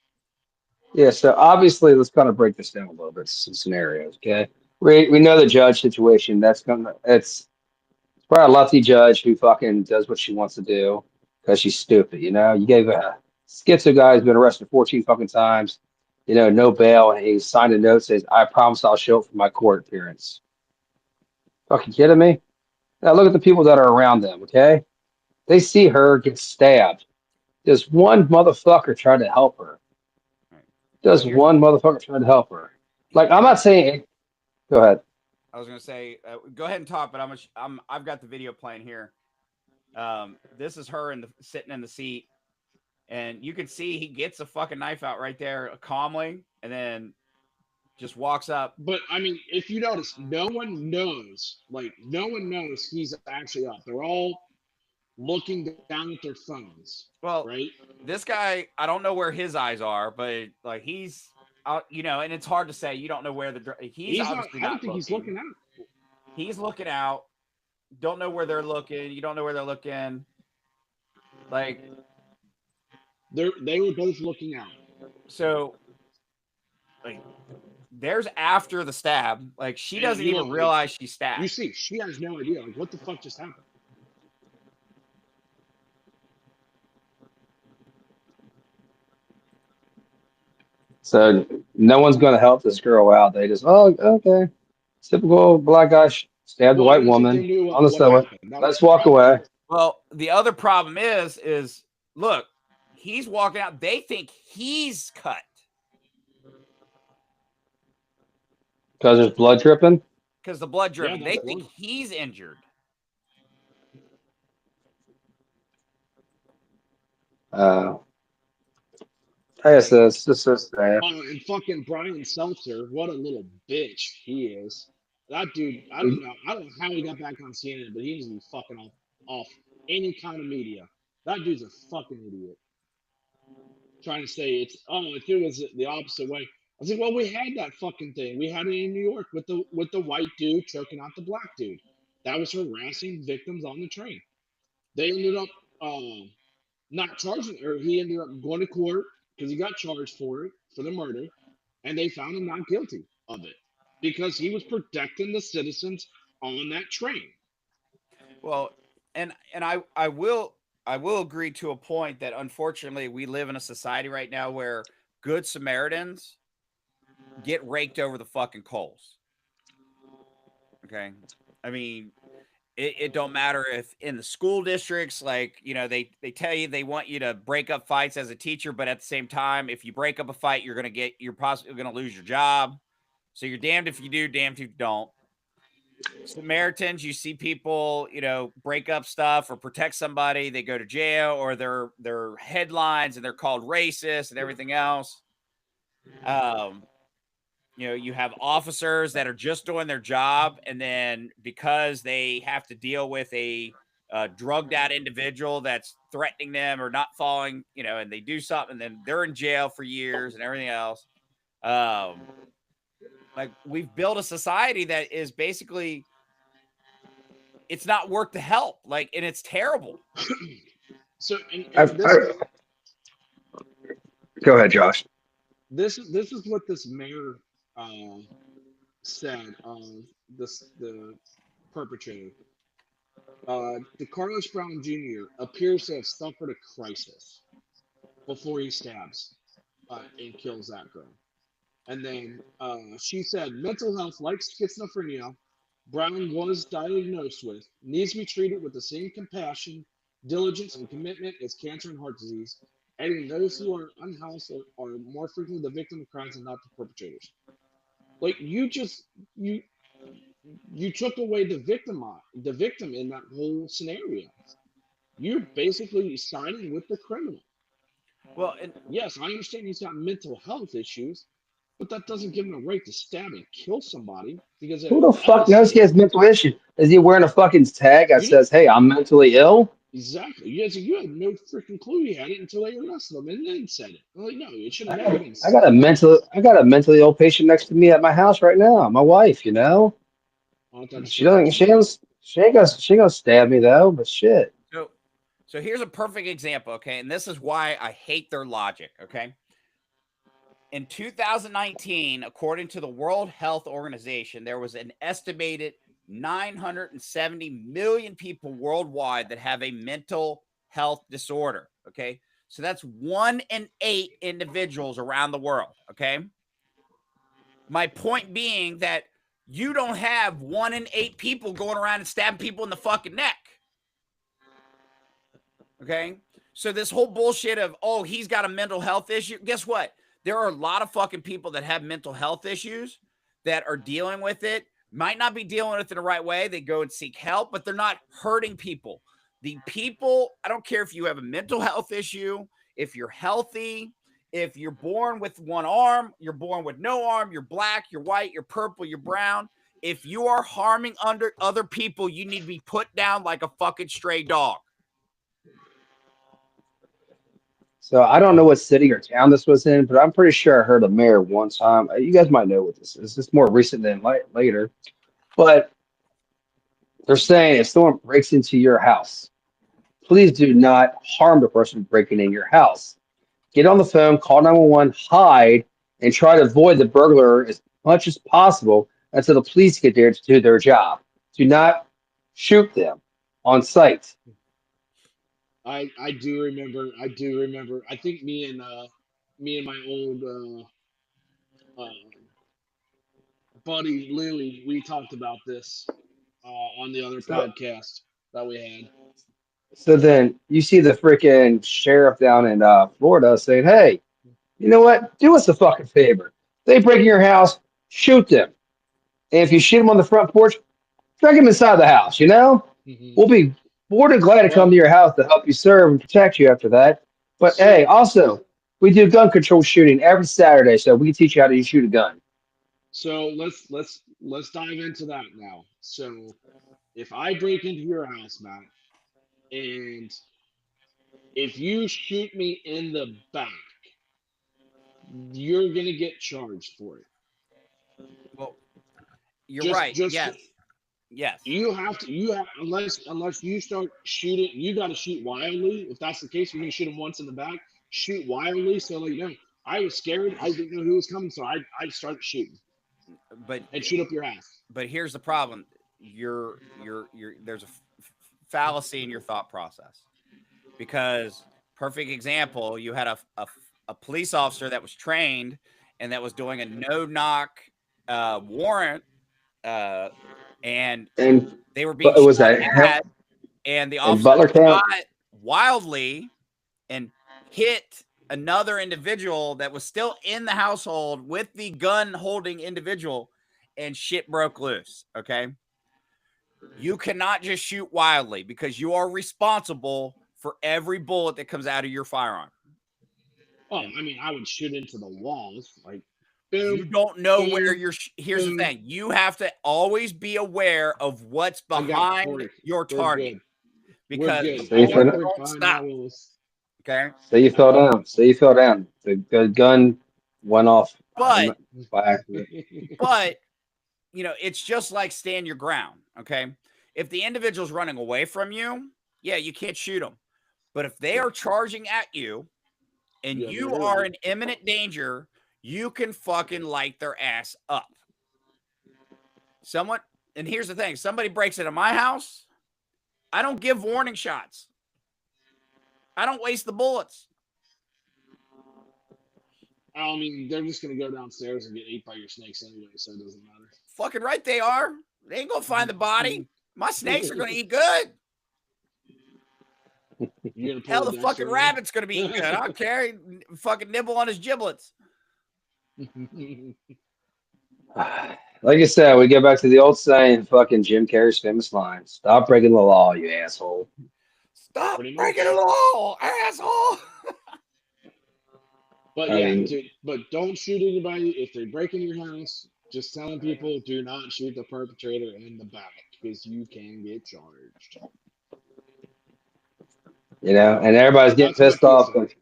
yeah. So obviously, let's kind of break this down a little bit. Some scenarios, okay? We know the judge situation. It's probably a lefty judge who fucking does what she wants to do because she's stupid. You know, you gave a schizo guy who's been arrested 14 fucking times. You know, no bail, and he signed a note that says, "I promise I'll show up for my court appearance." Fucking kidding me? Now look at the people that are around them. Okay, they see her get stabbed. Does one motherfucker try to help her? Does Here's one motherfucker try to help her? Like, I'm not saying. Go ahead. I was gonna say, go ahead and talk, but I've got the video playing here. This is her sitting in the seat, and you can see he gets a fucking knife out right there calmly, and then just walks up. But I mean, if you notice, no one knows. Like, no one knows he's actually up. They're all looking down at their phones. Well, right? This guy, I don't know where his eyes are, but like he's out, you know, and it's hard to say. You don't know where he's obviously not. I don't think he's looking out. He's looking out. Don't know where they're looking. You don't know where they're looking. Like they were both looking out. So, like, there's after the stab. Like she doesn't even realize she's stabbed. You see, she has no idea. Like, what the fuck just happened? So no one's going to help this girl out. They just, oh, okay. Typical black guy stabbed a white woman on the subway. Let's walk away. Well, the other problem is look, he's walking out. They think he's cut. Because there's blood dripping? Because the blood dripping. Yeah, they think he's injured. Hey, this is and fucking Brian Seltzer, what a little bitch he is. That dude, I don't know how he got back on CNN, but he needs to be fucking off any kind of media. That dude's a fucking idiot. Trying to say if it was the opposite way. I was like, well, we had that fucking thing. We had it in New York with the white dude choking out the black dude. That was harassing victims on the train. They ended up not charging, or he ended up going to court because he got charged for the murder, and they found him not guilty of it because he was protecting the citizens on that train. Well, and I will agree to a point that unfortunately we live in a society right now where good Samaritans get raked over the fucking coals. Okay. I mean, it don't matter if in the school districts, like, you know, they tell you they want you to break up fights as a teacher, but at the same time, if you break up a fight, you're possibly going to lose your job. So you're damned if you do, damned if you don't. Samaritans, you see people, you know, break up stuff or protect somebody, they go to jail, or they're headlines and they're called racist and everything else. You know, you have officers that are just doing their job, and then because they have to deal with a drugged out individual that's threatening them or not following, you know, and they do something, then they're in jail for years and everything else. Like, we've built a society that is basically, it's not worth the help. Like, and it's terrible. So, go ahead, Josh. This is what this mayor said the perpetrator. DeCarlos Brown Jr. appears to have suffered a crisis before he stabs and kills that girl. And then she said, mental health, like schizophrenia, Brown was diagnosed with, needs to be treated with the same compassion, diligence, and commitment as cancer and heart disease, adding those who are unhoused are more frequently the victim of crimes and not the perpetrators. Like, you took away the victim in that whole scenario. You're basically siding with the criminal. Well, yes, I understand he's got mental health issues, but that doesn't give him a right to stab and kill somebody. Because who the fuck knows he has mental issues? Is he wearing a fucking tag that says, "Hey, I'm mentally ill"? Exactly. You had no freaking clue he had it until they arrested him and then said it. I'm like, no, it should have I never got, been I said. got a mentally ill patient next to me at my house right now. My wife, you know, I thought she you were doesn't, talking about me. she ain't gonna stab me though. But shit, So, so here's a perfect example, okay? And this is why I hate their logic, okay? In 2019, according to the World Health Organization, there was an estimated 970 million people worldwide that have a mental health disorder, okay? So that's 1 in 8 individuals around the world, okay? My point being that you don't have 1 in 8 people going around and stabbing people in the fucking neck. Okay. So this whole bullshit of, oh, he's got a mental health issue. Guess what? There are a lot of fucking people that have mental health issues that are dealing with it, might not be dealing with it the right way. They go and seek help, but they're not hurting people. The people, I don't care if you have a mental health issue, if you're healthy, if you're born with one arm, you're born with no arm, you're black, you're white, you're purple, you're brown. If you are harming under other people, you need to be put down like a fucking stray dog. so I don't know what city or town this was in, but I'm pretty sure I heard a mayor one time. You guys might know what this is. It's more recent than later, but they're saying if someone breaks into your house, please do not harm the person breaking in your house. Get on the phone, call 911, hide, and try to avoid the burglar as much as possible until the police get there to do their job. Do not shoot them on sight. I do remember. I do remember. I think me and my old buddy Lily, we talked about this on the other So, podcast that we had. so then you see the freaking sheriff down in Florida saying, "Hey, you know what? Do us a fucking favor. They break in your house, shoot them. And if you shoot them on the front porch, drag them inside the house. You know, we'll be more than glad to come Well, to your house to help you serve and protect you after that. But hey, so also, we do gun control shooting every Saturday, so we can teach you how to shoot a gun." so let's dive into that now. So if I break into your house, Matt, and if you shoot me in the back, you're gonna get charged for it. Well, you're Just right. just Yes. Yes. you have unless you start shooting, you got to shoot wildly. If that's the case, you're gonna shoot him once in the back. Shoot wildly, so like no, I was scared. I didn't know who was coming, so I started shooting But and shoot up your ass. here's the problem. There's a fallacy in your thought process. Because perfect example, you had a police officer that was trained and that was doing a no knock warrant, and And they were being but it was shot that at, and the in officer Butler County. shot wildly and hit another individual that was still in the household with the gun holding individual, and shit broke loose. Okay. You cannot just shoot wildly because you are responsible for every bullet that comes out of your firearm. Oh, I mean, I would shoot into the walls, like You boom, don't know where boom, you're. Here's the boom. thing: you have to always be aware of what's I got behind Corey. your We're target good. We're because good. So I you got bullets fell, Corey don't behind my stop. walls. Okay, so you fell down. So you fell down. The gun went off but by accident. but it's just like stand your ground. Okay, if the individual's running away from you, yeah, you can't shoot them. But if they are charging at you and You have you every are right. in imminent danger, you can fucking light their ass up. Someone, and here's the thing: somebody breaks into my house, I don't give warning shots. I don't waste the bullets. I mean, they're just gonna go downstairs and get ate by your snakes anyway, so it doesn't matter. Fucking right they are. They ain't gonna find the body. My snakes are gonna eat good. You're gonna Hell, pull the a fucking Dexter on rabbit's gonna be eating good. I don't care. Fucking nibble on his giblets. them? Like I said, we get back to the old saying, fucking Jim Carrey's famous line: "Stop breaking the law, you asshole." Stop Pretty breaking much. the law, asshole. But I yeah, mean, dude, but don't shoot anybody if they break into your house. Just telling people do not shoot the perpetrator in the back because you can get charged. You know, and everybody's getting That's my pissed off. PSA. Like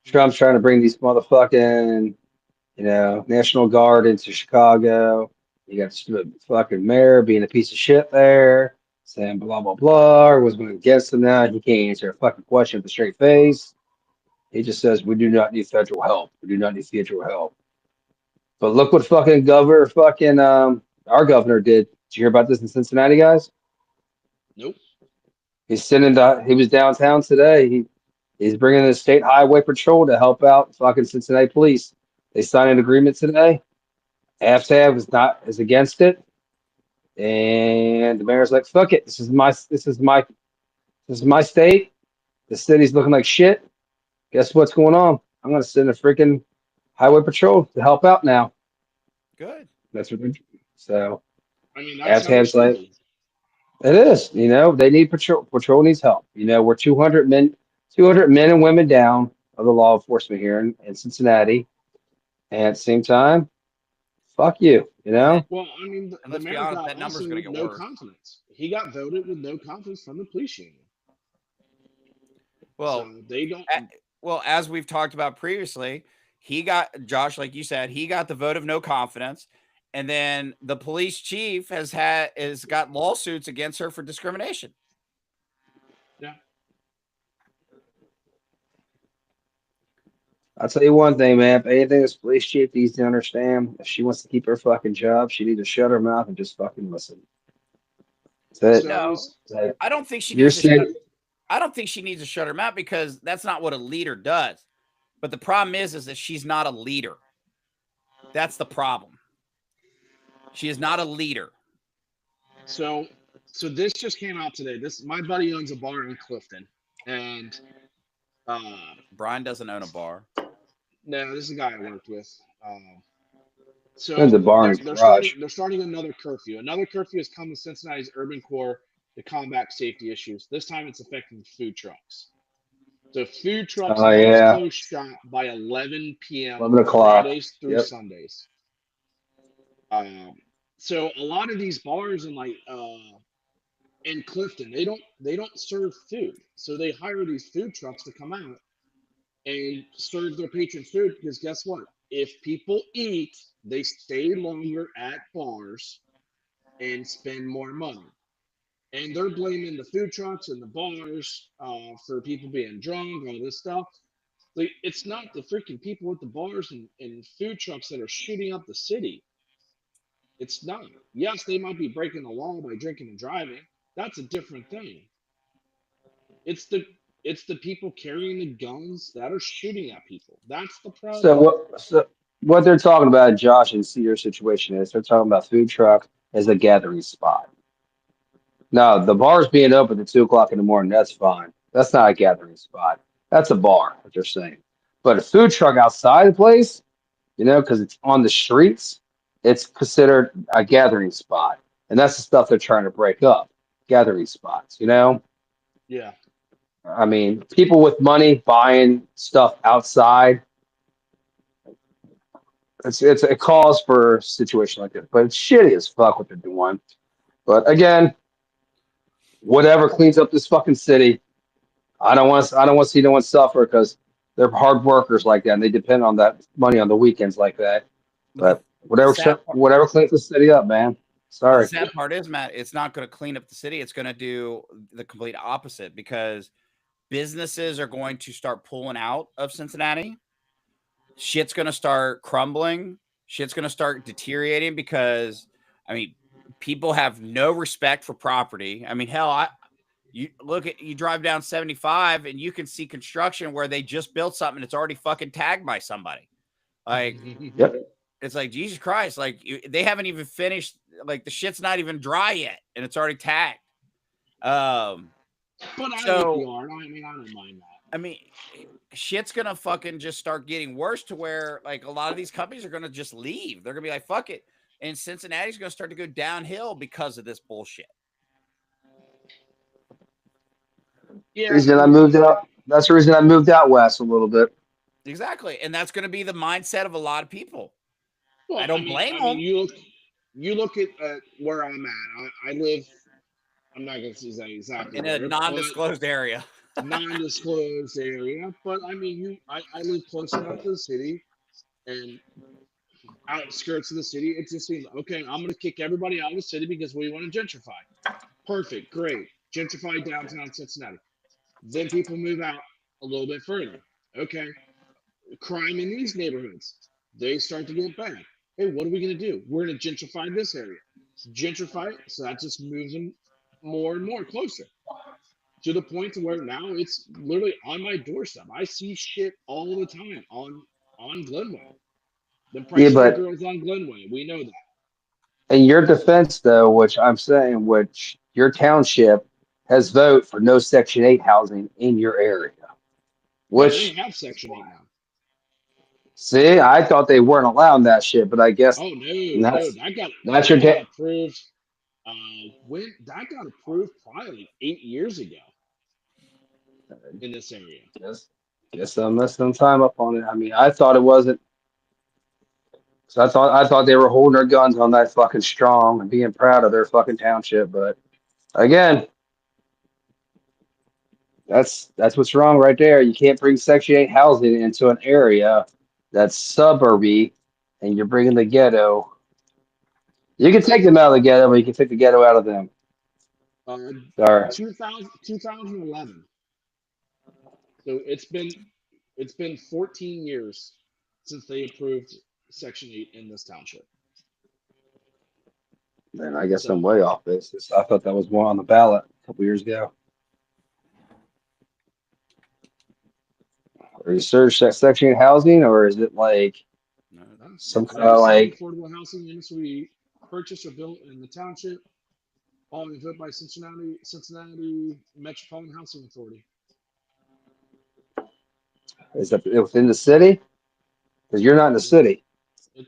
Trump's trying to bring these motherfucking, National Guard into Chicago. You got the fucking mayor being a piece of shit there, saying blah blah blah, or was going against him now. He can't answer a fucking question with a straight face. He just says we do not need federal help. We do not need federal help. But look what fucking our governor did. Did you hear about this in Cincinnati, guys? Nope. He was downtown today. He's bringing the state highway patrol to help out fucking Cincinnati police. They signed an agreement today. AFTAB is against it, and the mayor's like, "Fuck it. This is my state. The city's looking like shit. Guess what's going on? I'm gonna send a freaking highway patrol to help out now." Good. That's what they're so. I mean, that's how it AFTAB's should like, be. it is. They need patrol. Patrol needs help. We're 200 men and women down of the law enforcement here in Cincinnati, and at the same time, fuck you. Well, I mean, And the let's be mayor honest, got that number's also gonna with get no worse. confidence. He got voted with no confidence from the police union. Well, So they don't. as we've talked about previously, he got Josh, like you said, he got the vote of no confidence, and then the police chief has got lawsuits against her for discrimination. Yeah. I'll tell you one thing, man. If anything this police chief needs to understand, if she wants to keep her fucking job, she needs to shut her mouth and just fucking listen. That's it. No, Like, I don't think she you're needs to saying, I don't think she needs to shut her mouth because that's not what a leader does. But the problem is that she's not a leader. That's the problem. She is not a leader. So this just came out today. My buddy owns a bar in Clifton, and Brian doesn't own a bar. no, this is a guy I worked with. So Owns a bar in his garage. they're starting another curfew. Another curfew has come to Cincinnati's urban core to combat safety issues. This time it's affecting food trucks. So food trucks must close shop by 11 p.m. 11 o'clock. Fridays through Sundays. So a lot of these bars in Clifton, they don't serve food. So they hire these food trucks to come out and serve their patrons food because guess what? If people eat, they stay longer at bars and spend more money. And they're blaming the food trucks and the bars for people being drunk, all this stuff. Like, it's not the freaking people at the bars and food trucks that are shooting up the city. It's not. Yes, they might be breaking the law by drinking and driving. That's a different thing. It's the people carrying the guns that are shooting at people. That's the problem. So what they're talking about, Josh, and see your situation is they're talking about food truck as a gathering spot. No, the bar's being open at 2 o'clock in the morning. That's fine. That's not a gathering spot. That's a bar, what they're saying. But a food truck outside the place, because it's on the streets, it's considered a gathering spot. And that's the stuff they're trying to break up. Gathering spots, Yeah. I mean, people with money buying stuff outside. It's a cause for a situation like this. But it's shitty as fuck what they're doing. But again, whatever cleans up this fucking city. I don't want to see no one suffer because they're hard workers like that and they depend on that money on the weekends like that. But whatever cleans the city up, man. Sorry. The sad part is, Matt, it's not going to clean up the city. It's going to do the complete opposite because businesses are going to start pulling out of Cincinnati. Shit's going to start crumbling. Shit's going to start deteriorating because, people have no respect for property. hell, you drive down 75 and you can see construction where they just built something and it's already fucking tagged by somebody. Like, yep. It's like, Jesus Christ, like they haven't even finished, like the shit's not even dry yet and it's already tagged. But I don't mind that. Shit's gonna fucking just start getting worse to where like a lot of these companies are gonna just leave. They're gonna be like, fuck it. And Cincinnati's gonna start to go downhill because of this bullshit. Yeah. That's the reason I moved out west a little bit. Exactly. And that's gonna be the mindset of a lot of people. Well, I don't blame them. You look at where I'm at. I live. I'm not going to say exactly in a non-disclosed area. non-disclosed area. But I mean, I live close enough to the city and outskirts of the city. It just seems okay. I'm going to kick everybody out of the city because we want to gentrify. Perfect, great. Gentrify downtown Cincinnati. Then people move out a little bit further. Okay, crime in these neighborhoods, they start to get bad. Hey, what are we going to do? We're going to gentrify this area. Gentrify, so that just moves them more and more closer to the point to where now it's literally on my doorstep. I see shit all the time on Glenway. The Yeah, price of the but girls on Glenway, we know that. in your defense, though, which I'm saying, which your township has voted for no Section 8 housing in your area. No, they Which, have Section 8 now. see, I thought they weren't allowing that shit, but I guess Oh no, that's that got that's your ta- approved. When that got approved, probably like 8 years ago in this area. guess I'm messing some time up on it. I mean, I thought it wasn't. So I thought they were holding their guns on that fucking strong and being proud of their fucking township. But again, that's what's wrong right there. You can't bring Section 8 housing into an area that's suburby, and you're bringing the ghetto. You can take them out of the ghetto, but you can take the ghetto out of them. Uh, Sorry. 2011. So it's been 14 years since they approved Section 8 in this township. Then I guess So I'm way off this. I thought that was one on the ballot a couple years ago. Are you search that Section 8 housing, or is it like No, some it's kind of not. like affordable housing units we purchased or built in the township, all built by Cincinnati Metropolitan Housing Authority. is that within the city? Because you're not in the city.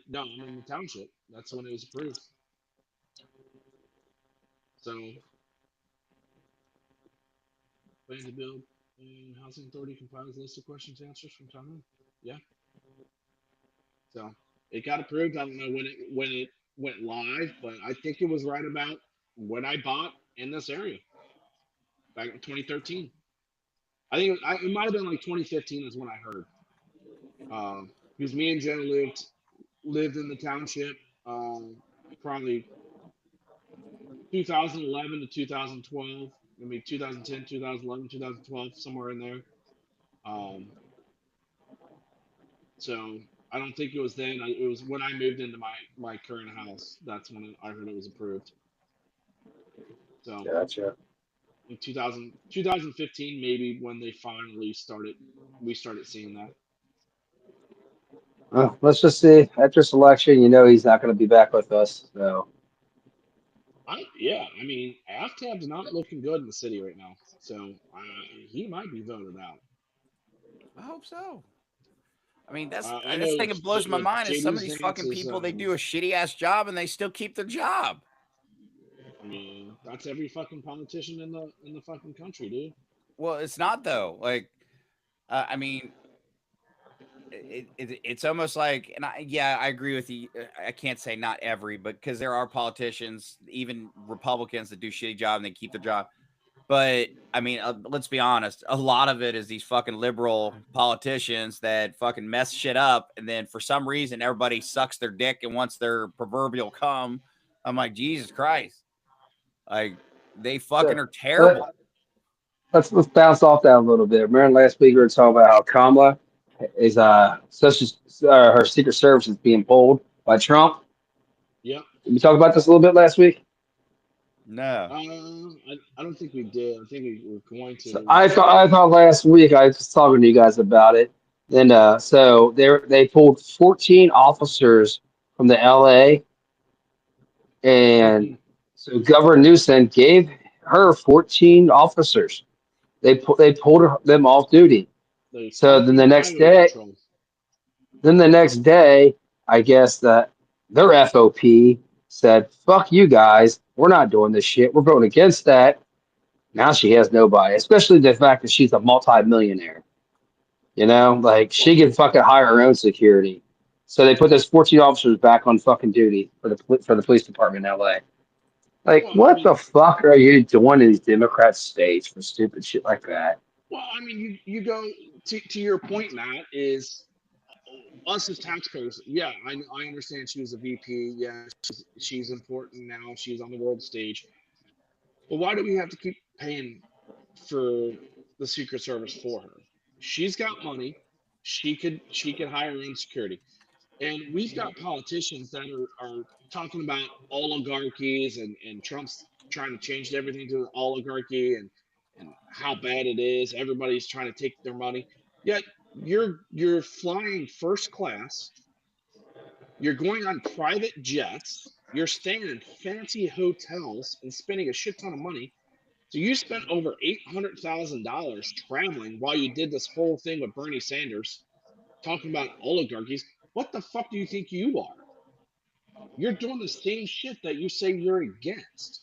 No, I'm in the township. That's when it was approved. So, plan to build and housing authority compiles a list of questions and answers from time to time. Yeah. So it got approved. I don't know when it went live, but I think it was right about when I bought in this area back in 2013. I think it might have been like 2015 is when I heard. Because me and Joe lived in the township probably 2011 to 2012. I mean 2010, 2011, 2012, somewhere in there. Um, so I don't think it was then. It was when I moved into my current house. That's when I heard it was approved. So Gotcha. in 2015, maybe when they finally started, we started seeing that. Well, let's just see. After selection, he's not going to be back with us. So Yeah, I mean, Aftab's not looking good in the city right now, so he might be voted out. I hope so. I mean, that's I that's the know thing that blows my mind is some JD of these Vance fucking is. people they do a shitty ass job and they still keep their job. I mean, that's every fucking politician in the fucking country, dude. Well, it's not though. Like, I mean, it's almost like, and I agree with you. I can't say not every, but because there are politicians, even Republicans that do shitty job and they keep their job. But I mean, let's be honest. A lot of it is these fucking liberal politicians that fucking mess shit up, and then for some reason everybody sucks their dick and wants their proverbial cum. I'm like, Jesus Christ! Like they fucking so, are terrible. let's bounce off that a little bit. Remember last week we were talking about how Kamala is such as her Secret Service is being pulled by Trump. Yep. Did we talk about this a little bit last week? No. I don't think we did. I think we were going to. So I thought last week I was talking to you guys about it. And so they pulled 14 officers from the LA, and so Governor Newsom gave her 14 officers. They pulled them off duty. So then the next day, I guess that their FOP said, "Fuck you guys, we're not doing this shit. We're voting against that." Now she has nobody, especially the fact that she's a multi-millionaire. Like she can fucking hire her own security. So they put those 14 officers back on fucking duty for the police department in LA. Like, what the fuck are you doing in these Democrat states for stupid shit like that? Well, I mean, you go to your point, Matt, is us as taxpayers. Yeah, I understand she was a VP. Yeah, she's important now. She's on the world stage. But why do we have to keep paying for the Secret Service for her? She's got money. She could hire her own security. And we've got politicians that are talking about oligarchies and Trump's trying to change everything to oligarchy and how bad it is. Everybody's trying to take their money. Yet you're flying first class, you're going on private jets, you're staying in fancy hotels and spending a shit ton of money. So you spent over $800,000 traveling while you did this whole thing with Bernie Sanders talking about oligarchies. What the fuck do you think you are? You're doing the same shit that you say you're against.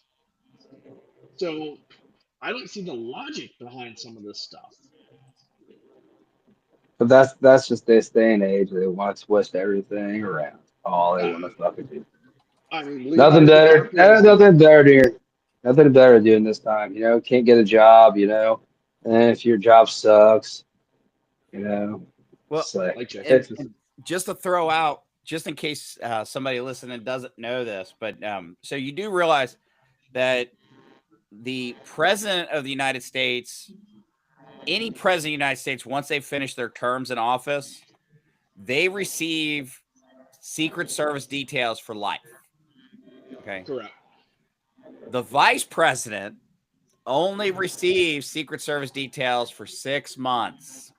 So I don't see the logic behind some of this stuff. But that's just this day and age. They want to twist everything around. All they want to fucking do. I mean, Nothing Leonardo better. DiCaprio is Nothing better doing. Nothing better doing this time. You know, can't get a job. You know, and if your job sucks, you know, Well, it's like like Jeff and, it's, and just to throw out, just in case somebody listening doesn't know this, but so you do realize that the president of the United States, any president of the United States, once they finish their terms in office, they receive Secret Service details for life. Okay. correct. The vice president only receives Secret Service details for 6 months.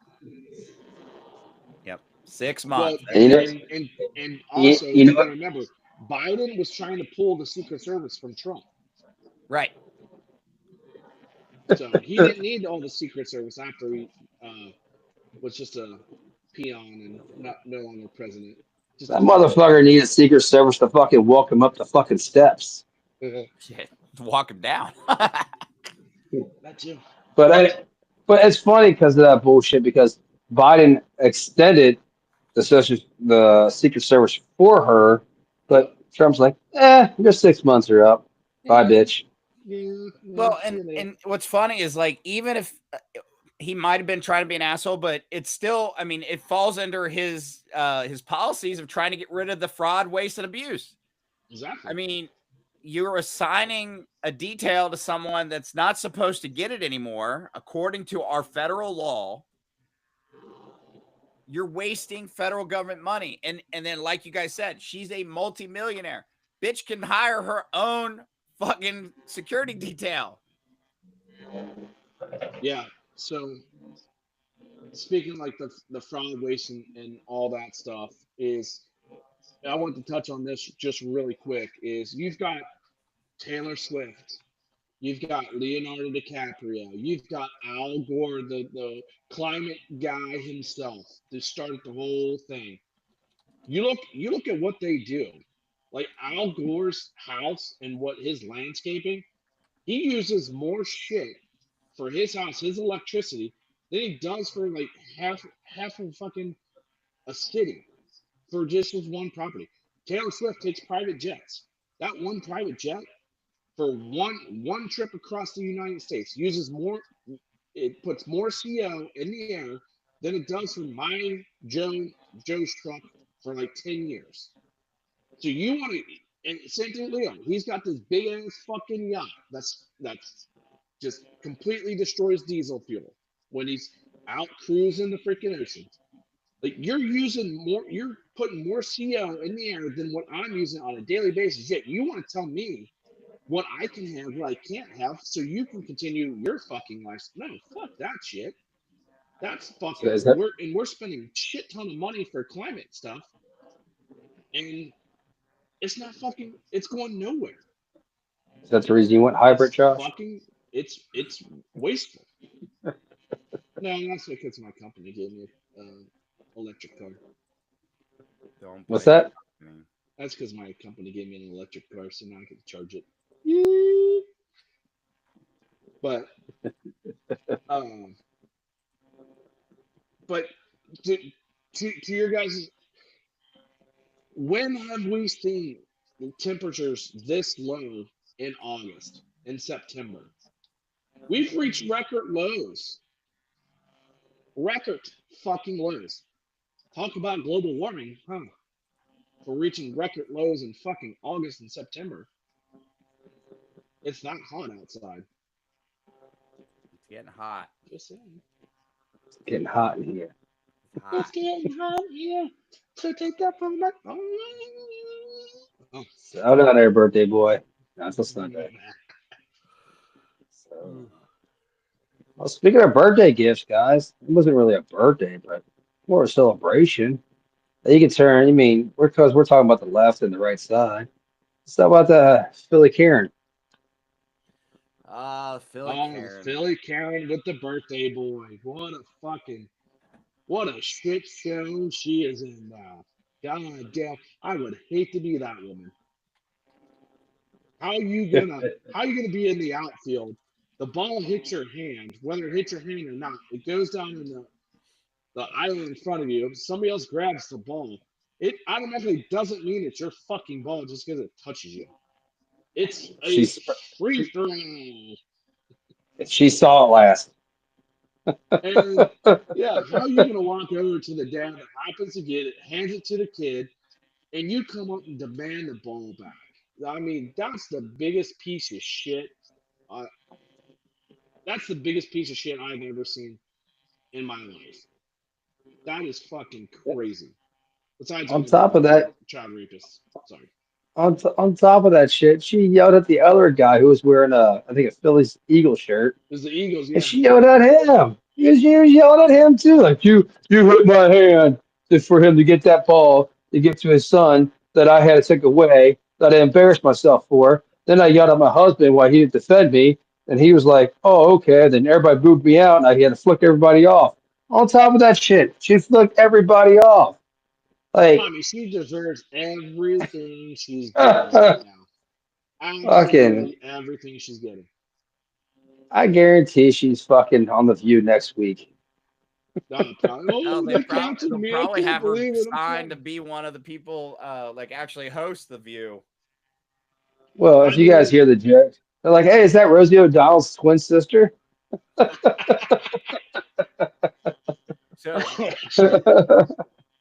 Yep. 6 Well, months. you know, and also you know you got to what? remember, Biden was trying to pull the Secret Service from Trump, Right. so he didn't need all the Secret Service after he was just a peon and no longer president. Just a That puppet. motherfucker needed Secret Service to fucking walk him up the fucking steps. Shit. Walk him down. That too. But it's funny because of that bullshit. Because Biden extended the Secret Service for her, but Trump's like, your 6 months are up. Bye, bitch. Yeah. Well, See you later. and what's funny is like, even if he might have been trying to be an asshole, but it's still, I mean, it falls under his policies of trying to get rid of the fraud, waste, and abuse. Exactly. I mean, you're assigning a detail to someone that's not supposed to get it anymore, according to our federal law. You're wasting federal government money. And then, like you guys said, she's a multimillionaire. Bitch can hire her own fucking security detail. Yeah. So speaking like the fraud, waste, and all that stuff is, I want to touch on this just really quick. Is you've got Taylor Swift, you've got Leonardo DiCaprio, you've got Al Gore, the climate guy himself, to start the whole thing. You look at what they do, like Al Gore's house and what his landscaping. He uses more shit for his house, his electricity, than he does for like half of fucking a city for just his one property. Taylor Swift takes private jets. That one private jet for one trip across the United States uses more. It puts more CO in the air than it does for my Joe's truck for like 10 years. So you want to, and same thing with Leo. He's got this big ass fucking yacht that's just completely destroys diesel fuel when he's out cruising the freaking oceans. Like you're putting more CO in the air than what I'm using on a daily basis. Yet you want to tell me what I can have, what I can't have, so you can continue your fucking life. No, fuck that shit. That's fucking. So is that We're spending shit ton of money for climate stuff, and it's not fucking. It's going nowhere. that's the reason you went hybrid, It's Josh? fucking. It's wasteful. No, that's because my company gave me an electric car. Don't What's blame that? me. That's because my company gave me an electric car, so now I can charge it. But but to your guys, when have we seen temperatures this low in August, in September? We've reached record lows record fucking lows. Talk about global warming, huh? For reaching record lows in fucking August and September. It's not hot outside. It's getting hot. Just saying. It's getting hot in here. It's It's hot. getting hot here. So take that from my. Oh. So down there, birthday boy. Not until Sunday. So, well, speaking of birthday gifts, guys, it wasn't really a birthday, but more a celebration. That you can turn. I mean, because we're talking about the left and the right side. Let's talk about the Philly Karen. Philly Oh, Karen. Philly Karen with the birthday boy. What a shit show she is in now. God damn, I would hate to be that woman. How you gonna be in the outfield? The ball hits your hand, whether it hits your hand or not. It goes down in the aisle in front of you. If somebody else grabs the ball, it automatically doesn't mean it's your fucking ball just because it touches you. It's a She's free throw. she saw it last. And yeah, how are you gonna walk over to the dad that happens to get it, hands it to the kid, and you come up and demand the ball back? I mean, that's the biggest piece of shit. Uh, that's the biggest piece of shit I've ever seen in my life. That is fucking crazy. Besides On all top of that, child rapists. Sorry. on top of that shit, she yelled at the other guy who was wearing I think a Phillies Eagle shirt, There's the Eagles, and yeah. she yelled at him. She was yelling at him too, like you hit my hand just for him to get that ball to give to his son that I had to take away that I embarrassed myself for. Then I yelled at my husband while he didn't defend me, and he was like, "Oh, okay." Then everybody booed me out, and I had to flick everybody off. On top of that shit, she flicked everybody off. I Like, mean, she deserves everything she's getting right now. fucking, Absolutely everything she's getting. I guarantee she's fucking on the View next week. Probably, No, they canceled they'll me. I probably can't have her believe it. signed to be one of the people like actually host the View. Well, I if you guys mean, hear the joke, they're like, "Hey, is that Rosie O'Donnell's twin sister?"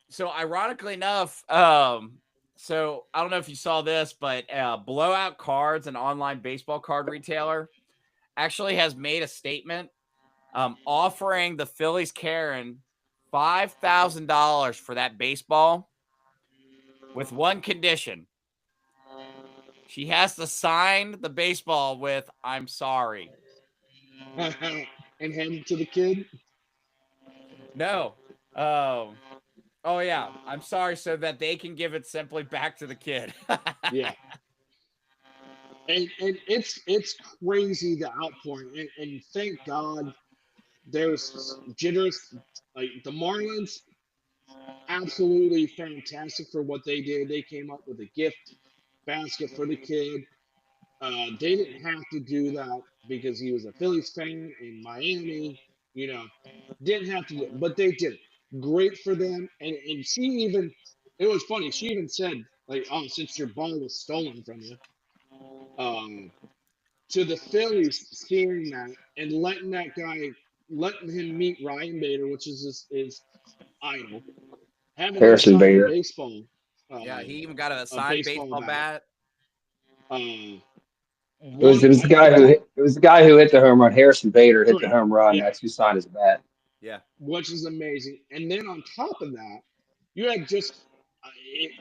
So ironically enough, so I don't know if you saw this, but Blowout Cards, an online baseball card retailer, actually has made a statement offering the Phillies Karen $5,000 for that baseball with one condition. She has to sign the baseball with "I'm sorry." and hand it to the kid. No. Oh yeah, I'm sorry, so that they can give it simply back to the kid. Yeah. And it's crazy the outpouring. And thank God there's jitters. Like the Marlins, absolutely fantastic for what they did. They came up with a gift basket for the kid. They didn't have to do that because he was a Phillies fan in Miami. You know, didn't have to do it, but they did. Great for them. And she even, it was funny. She even said like, "Oh, since your ball was stolen from you, um, to the Phillies seeing that and letting him meet Ryan Bader, which is his idol, having him Harrison sign Bader. Yeah, he even got a a signed baseball bat. Um, It was the guy who hit the home run. Harrison Bader hit the correct, home run. yeah, That's who signed his bat. Yeah. which is amazing. And then on top of that, you had just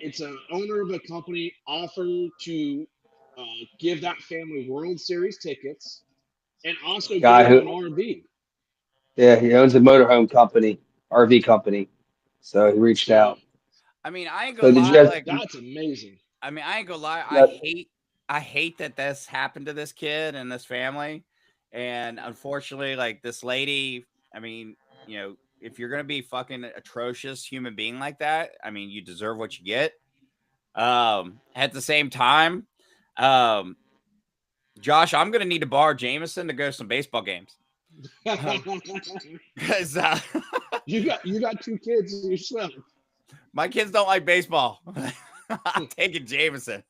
it's an owner of a company offer to give that family World Series tickets and also Guy gave them an who, RV. yeah, he owns a motorhome company, RV company. So he reached So out. I mean, I ain't So gonna did you lie, guys? like that's amazing. I mean, I ain't gonna lie, That, I hate that this happened to this kid and this family. And unfortunately, like this lady, I mean, you know, if you're gonna be fucking atrocious human being like that, I mean, you deserve what you get. At the same time, um, Josh, I'm gonna need to borrow Jameson to go to some baseball games. Because you got two kids yourself. my kids don't like baseball. I'm taking Jameson.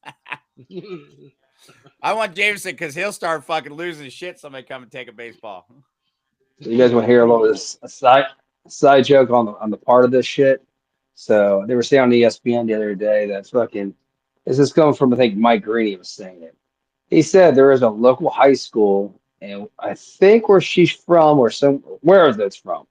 I want Jameson because he'll start fucking losing his shit. Somebody come and take a baseball. so you guys want to hear a little of this aside? side joke on the part of this shit. So they were saying on ESPN the other day that fucking this is coming from I think Mike Greeny was saying it. He said there is a local high school, and I think where she's from or where that's from.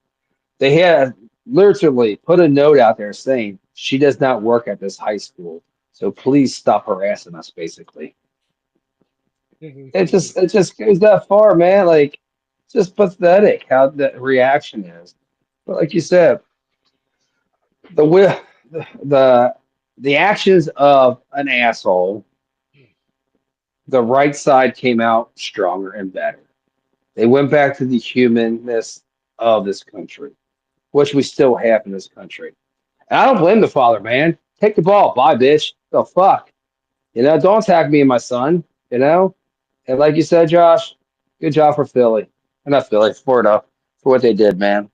They had literally put a note out there saying she does not work at this high school, so please stop harassing us. Basically, it just goes that far, man. Like, it's just pathetic how the reaction is. But like you said, the wi- the the actions of an asshole, the right side came out stronger and better. They went back to the humanness of this country, which we still have in this country. And I don't blame the father, man. Take the ball. Bye, bitch. The fuck? Don't attack me and my son, And like you said, Josh, good job for Philly. And not Philly, Florida, for what they did, man.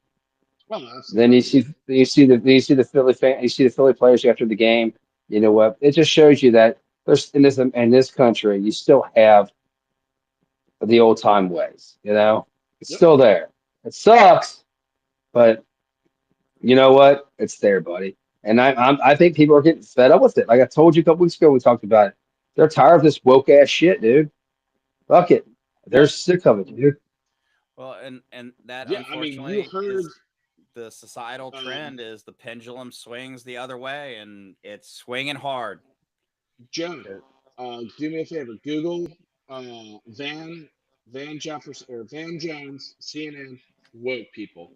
Well, Then absolutely. you see the Philly you see the Philly players after the game. You know what? It just shows you that there's in this country, you still have the old time ways. It's Yep. still there. It sucks, but you know what? It's there, buddy. And I think people are getting fed up with it. Like I told you a couple weeks ago, we talked about it. They're tired of this woke ass shit, dude. Fuck it. They're Yep. sick of it, dude. Well, and that Yeah. I mean, you unfortunately heard is the societal trend is the pendulum swings the other way, and it's swinging hard. Joe. Do me a favor. Google Van Jefferson or Van Jones CNN woke people.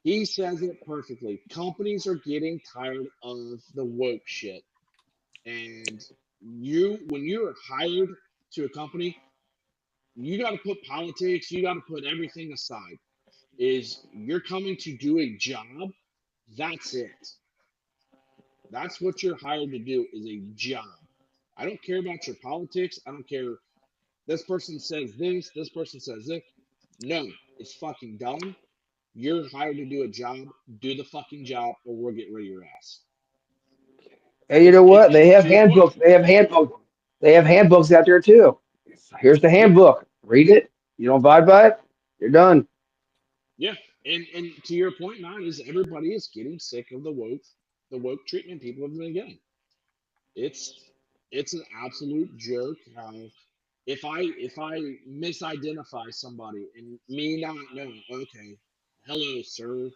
He says it perfectly. Companies are getting tired of the woke shit, and when you're hired to a company, you got to put politics. You got to put everything aside. Is you're coming to do a job? That's it. That's what you're hired to do is a job. I don't care about your politics. I don't care. This person says this. This person says this. No, it's fucking done. You're hired to do a job. Do the fucking job, or we'll get rid of your ass. And you know It's what? They have to the point. handbooks. They have handbooks. They have handbooks out there too. Here's the Yep. handbook. Read it. You don't vibe by it. You're done. Yeah. And to your point, man, is everybody is getting sick of the woke treatment people have been getting. It's it's an absolute joke how if I misidentify somebody and me not knowing, okay, hello, sir.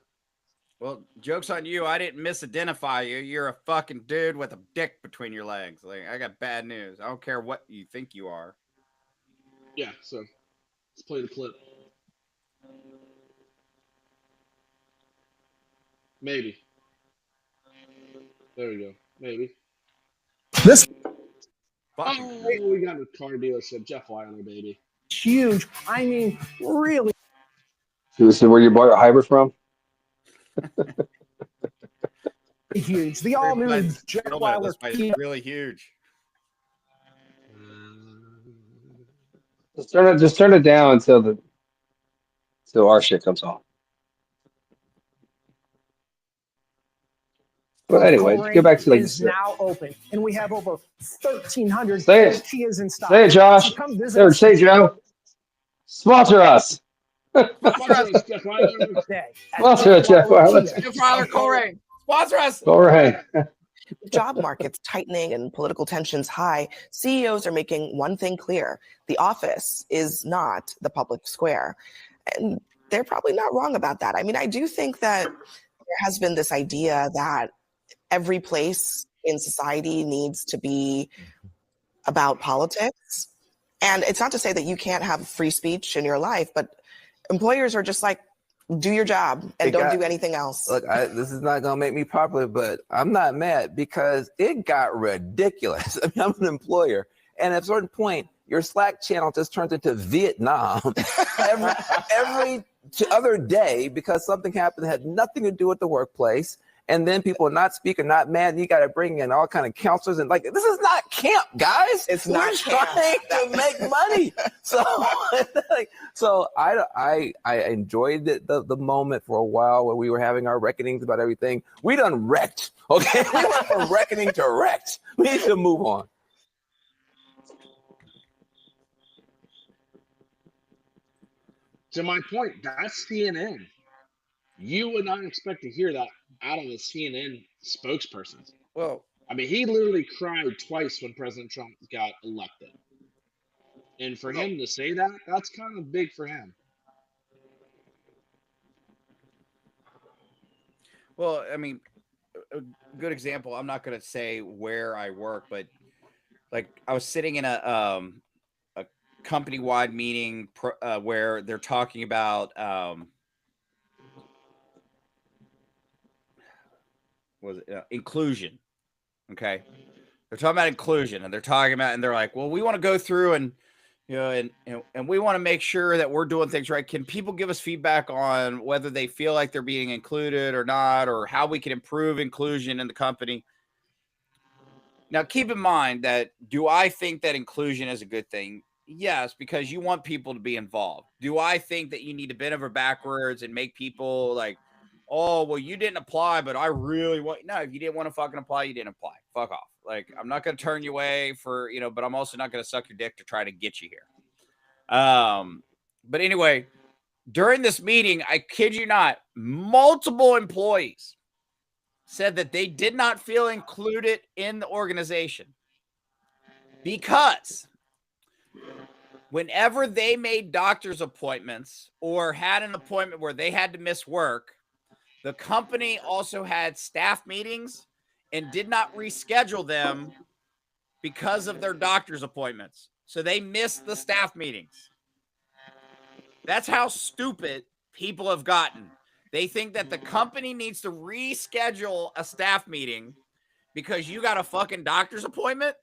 Well, joke's on you. I didn't misidentify you. You're a fucking dude with a dick between your legs. Like, I got bad news. I don't care what you think you are. Yeah, so let's play the clip. Maybe. There we go. Maybe. This Fucking Oh, we got a car dealership. Jeff Wyler, baby. huge. I mean, really So where you bought your hybrid from? huge. The all new Jeff Wyler This place is really huge. Just turn it down until our shit comes on. But anyway, to go back to like is now open, and we have over 1,300 Say it. Kias in stock. Say it, Josh. So come visit us Say it, Joe. Sponsor us. Sponsor us, Jeff Wyler. today at Sponsor us, Jeff Wyler. Kia. Jeff Wyler, Colerain. Sponsor us. All right. Job markets tightening and political tensions high, CEOs are making one thing clear: the office is not the public square. And they're probably not wrong about that. I mean, I do think that there has been this idea that every place in society needs to be about politics. And it's not to say that you can't have free speech in your life, but employers are just like, do your job and don't do anything else. Look, this is not going to make me popular, but I'm not mad because it got ridiculous. I mean, I'm an employer, and at a certain point, your Slack channel just turns into Vietnam every other day because something happened that had nothing to do with the workplace. And then people are not speaking, not mad. You got to bring in all kind of counselors and like, this is not camp, guys. It's We're not camp. trying to make money. So I enjoyed the moment for a while where we were having our reckonings about everything. We done wrecked. Okay, we went from reckoning to wrecked. We need to move on. To my point, that's CNN. You would not expect to hear that out of a CNN spokesperson. Well, I mean, he literally cried twice when President Trump got elected. And for him to say that, that's kind of big for him. well, I mean, a good example. I'm not going to say where I work, but like I was sitting in a company-wide meeting where they're talking about inclusion. Okay, they're talking about inclusion, and they're talking about, and they're like, well, we want to go through and and we want to make sure that we're doing things right. Can people give us feedback on whether they feel like they're being included or not, or how we can improve inclusion in the company? Now, keep in mind that, do I think that inclusion is a good thing? Yes, because you want people to be involved. Do I think that you need to bend over backwards and make people like, oh, well, you didn't apply, but I really want. No, if you didn't want to fucking apply, you didn't apply. Fuck off. Like, I'm not going to turn you away for, but I'm also not going to suck your dick to try to get you here. But anyway, during this meeting, I kid you not, multiple employees said that they did not feel included in the organization because whenever they made doctor's appointments or had an appointment where they had to miss work, the company also had staff meetings and did not reschedule them because of their doctor's appointments. So they missed the staff meetings. That's how stupid people have gotten. They think that the company needs to reschedule a staff meeting because you got a fucking doctor's appointment.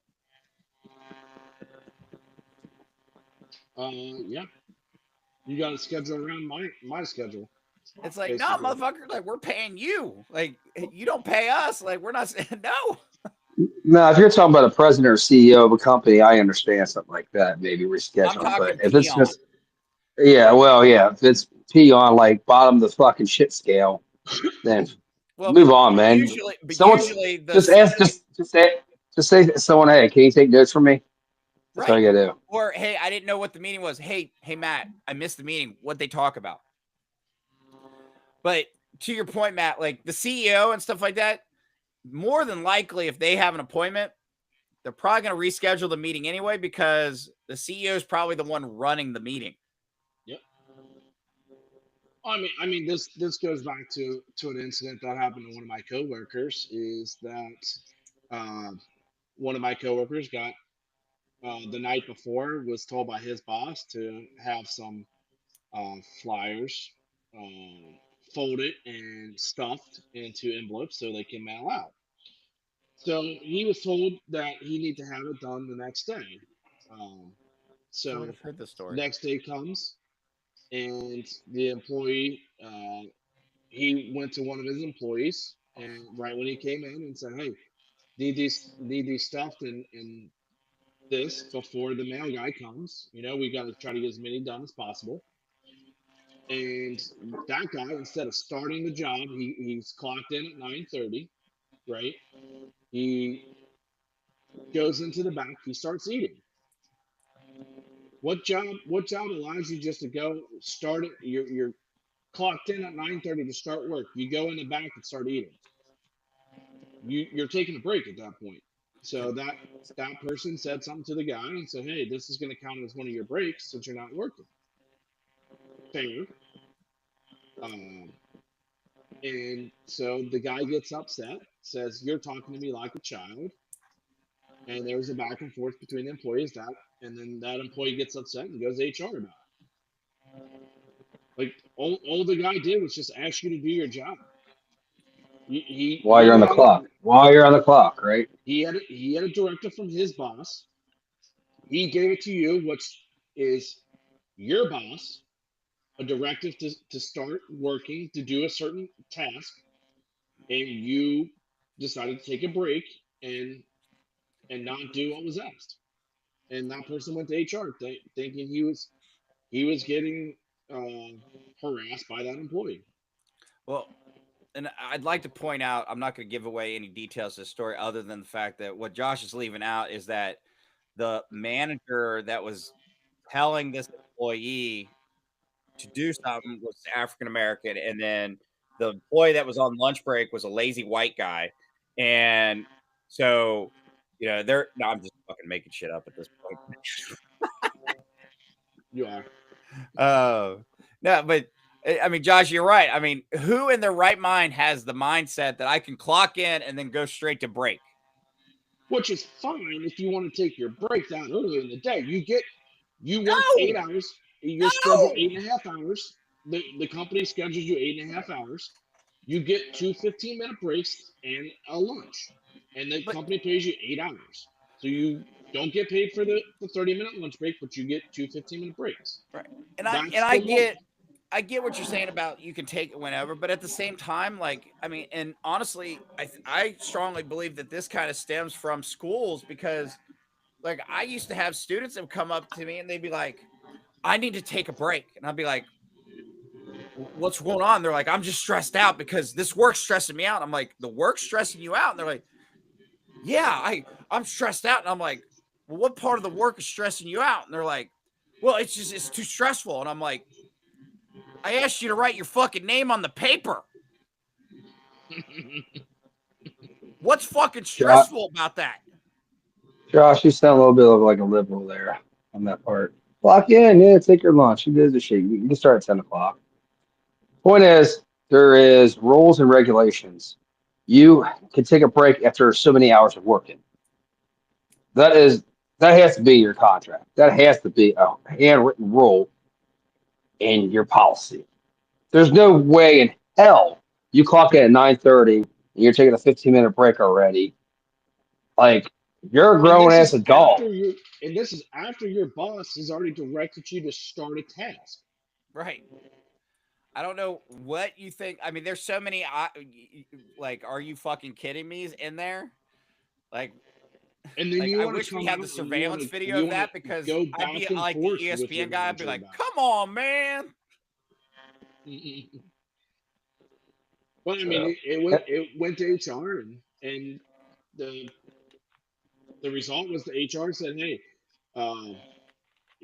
Yeah. You got to schedule around my schedule. It's like, basically. no, motherfucker, like, we're paying you. Like, you don't pay us. Like, we're not, no. No, if you're talking about a president or CEO of a company, I understand something like that, maybe I'm reschedule. talking But if it's peon. just, yeah, well, yeah, if it's pee on like bottom of the fucking shit scale, then Well, move on, man. Usually, but Someone usually the just ask, just say to someone, hey, can you take notes from me? That's all right. you gotta do. Or, hey, I didn't know what the meeting was. Hey, Matt, I missed the meeting. What'd they talk about? But to your point, Matt, like the CEO and stuff like that, more than likely, if they have an appointment, they're probably going to reschedule the meeting anyway because the CEO is probably the one running the meeting. Yep. I mean, this goes back to an incident that happened to one of my coworkers. Is that one of my coworkers got the night before was told by his boss to have some flyers folded and stuffed into envelopes so they can mail out. So he was told that he needed to have it done the next day. So I've heard this story. next day comes, and the employee he went to one of his employees, and right when he came in and said, "Hey, need these stuffed in this before the mail guy comes. We got to try to get as many done as possible." And that guy, instead of starting the job, he's clocked in at 9:30, right? He goes into the back. He starts eating. What job allows you just to go start it? You're clocked in at 9:30 to start work. You go in the back and start eating. You're taking a break at that point. So that person said something to the guy and said, "Hey, this is going to count as one of your breaks since you're not working." Fair. And so the guy gets upset, says, "You're talking to me like a child." And there's a back and forth between the employees, and then that employee gets upset and goes to HR about it. Like all the guy did was just ask you to do your job. While you're on the clock, right? He had a directive from his boss. He gave it to you, which is your boss, a directive to start working, to do a certain task, and you decided to take a break and not do what was asked. And that person went to HR thinking he was getting harassed by that employee. Well, and I'd like to point out, I'm not going to give away any details of the story other than the fact that what Josh is leaving out is that the manager that was telling this employee to do something was African American, and then the employee that was on lunch break was a lazy white guy, and so they're no, I'm just fucking making shit up at this point. You are. No, but I mean, Josh, you're right. I mean, who in their right mind has the mindset that I can clock in and then go straight to break? Which is fine if you want to take your break down early in the day. You work No! 8 hours. You're scheduled 8.5 hours. The company schedules you 8.5 hours. You get 2 15-minute breaks and a lunch. And the company pays you 8 hours. So you don't get paid for the 30-minute lunch break, but you get 2 15-minute breaks. Right. And I get what you're saying about you can take it whenever, but at the same time, like, I mean, and honestly, I strongly believe that this kind of stems from schools because, like, I used to have students that would come up to me and they'd be like, I need to take a break. And I'd be like, what's going on? They're like, I'm just stressed out because this work's stressing me out. I'm like, the work's stressing you out? And they're like, yeah, I'm stressed out. And I'm like, well, what part of the work is stressing you out? And they're like, well, it's too stressful. And I'm like, I asked you to write your fucking name on the paper. What's fucking stressful about that? Josh, you sound a little bit like a liberal there on that part. Clock in, yeah, take your lunch. Who gives a shit? You can start at 10 o'clock. Point is, there is rules and regulations. You can take a break after so many hours of working. That has to be your contract. That has to be a handwritten rule in your policy. There's no way in hell you clock in at 9:30 and you're taking a 15-minute break already. Like, you're a grown-ass adult. And this is after your boss has already directed you to start a task. Right. I don't know what you think. I mean, there's so many, like, are you fucking kidding me in there? Like, and then like I wish we had the surveillance video of that because I'd be like the ESPN guy. I'd be like, come on, man. Well, I mean, it went to HR, and the result was the HR said, hey,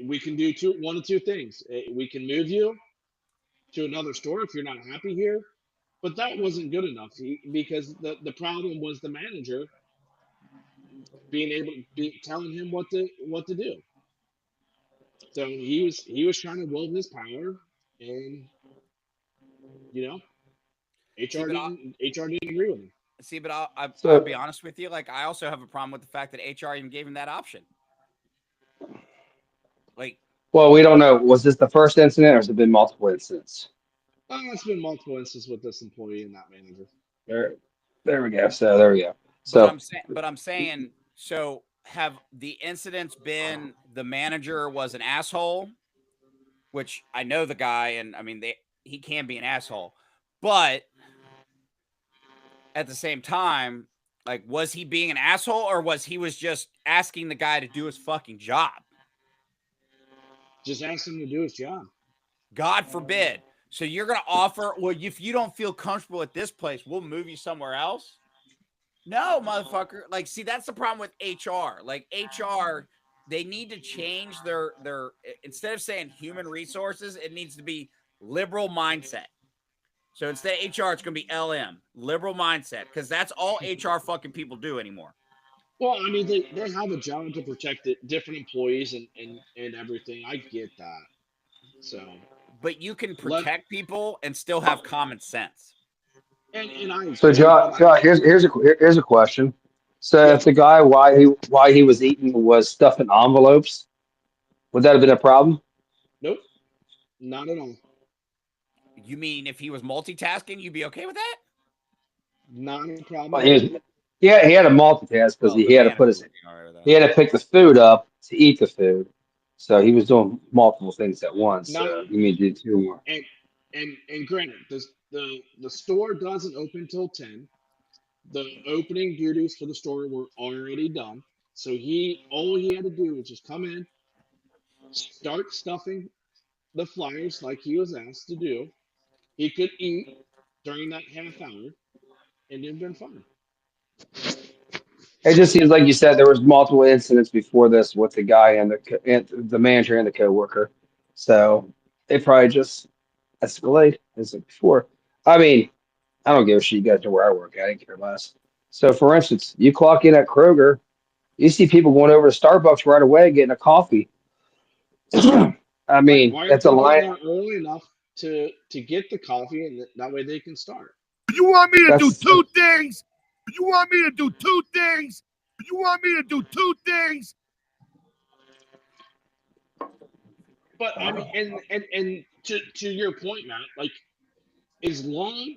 we can do one of two things. We can move you to another store if you're not happy here. But that wasn't good enough because the problem was the manager telling him what to do. So he was trying to wield his power, and HR didn't agree with him. See, but I'll be honest with you. Like, I also have a problem with the fact that HR even gave him that option. Like, well, we don't know. Was this the first incident, or has it been multiple incidents? It's been multiple instances with this employee and that manager. There we go. So there we go. So, but I'm saying, so have the incidents been the manager was an asshole, which I know the guy, and I mean he can be an asshole, but at the same time, like, was he being an asshole or was he just asking the guy to do his fucking job? Just ask him to do his job. God forbid. So you're going to offer, well, if you don't feel comfortable at this place, we'll move you somewhere else? No, motherfucker. Like, see, that's the problem with HR. Like, HR, they need to change their instead of saying human resources, it needs to be liberal mindset. So instead of HR, it's going to be LM, liberal mindset, because that's all HR fucking people do anymore. Well, I mean, they have a job to protect different employees and everything. I get that. So, but you can protect people and still have common sense. So, Josh, here's a question. So, if the guy why he was eating was stuffing envelopes, would that have been a problem? Nope, not at all. You mean if he was multitasking, you'd be okay with that? Not a problem. Well, he had to multitask because he had to pick the food up to eat the food. So he was doing multiple things at once. So you mean do two more. And granted, the store doesn't open till 10. The opening duties for the store were already done. So all he had to do was just come in, start stuffing the flyers like he was asked to do. He could eat during that half hour, and it'd been fine. It just seems like you said there was multiple incidents before this with the guy and the manager and the coworker. So it probably just escalated as before. I mean, I don't give a shit. You guys know where I work at. I don't care less. So, for instance, you clock in at Kroger, you see people going over to Starbucks right away getting a coffee. I mean, Why aren't it's a they getting line. there early enough to get the coffee, and that way they can start? You want me to do That's two things? You want me to do two things? You want me to do two things? But I mean, and to your point, Matt, like as long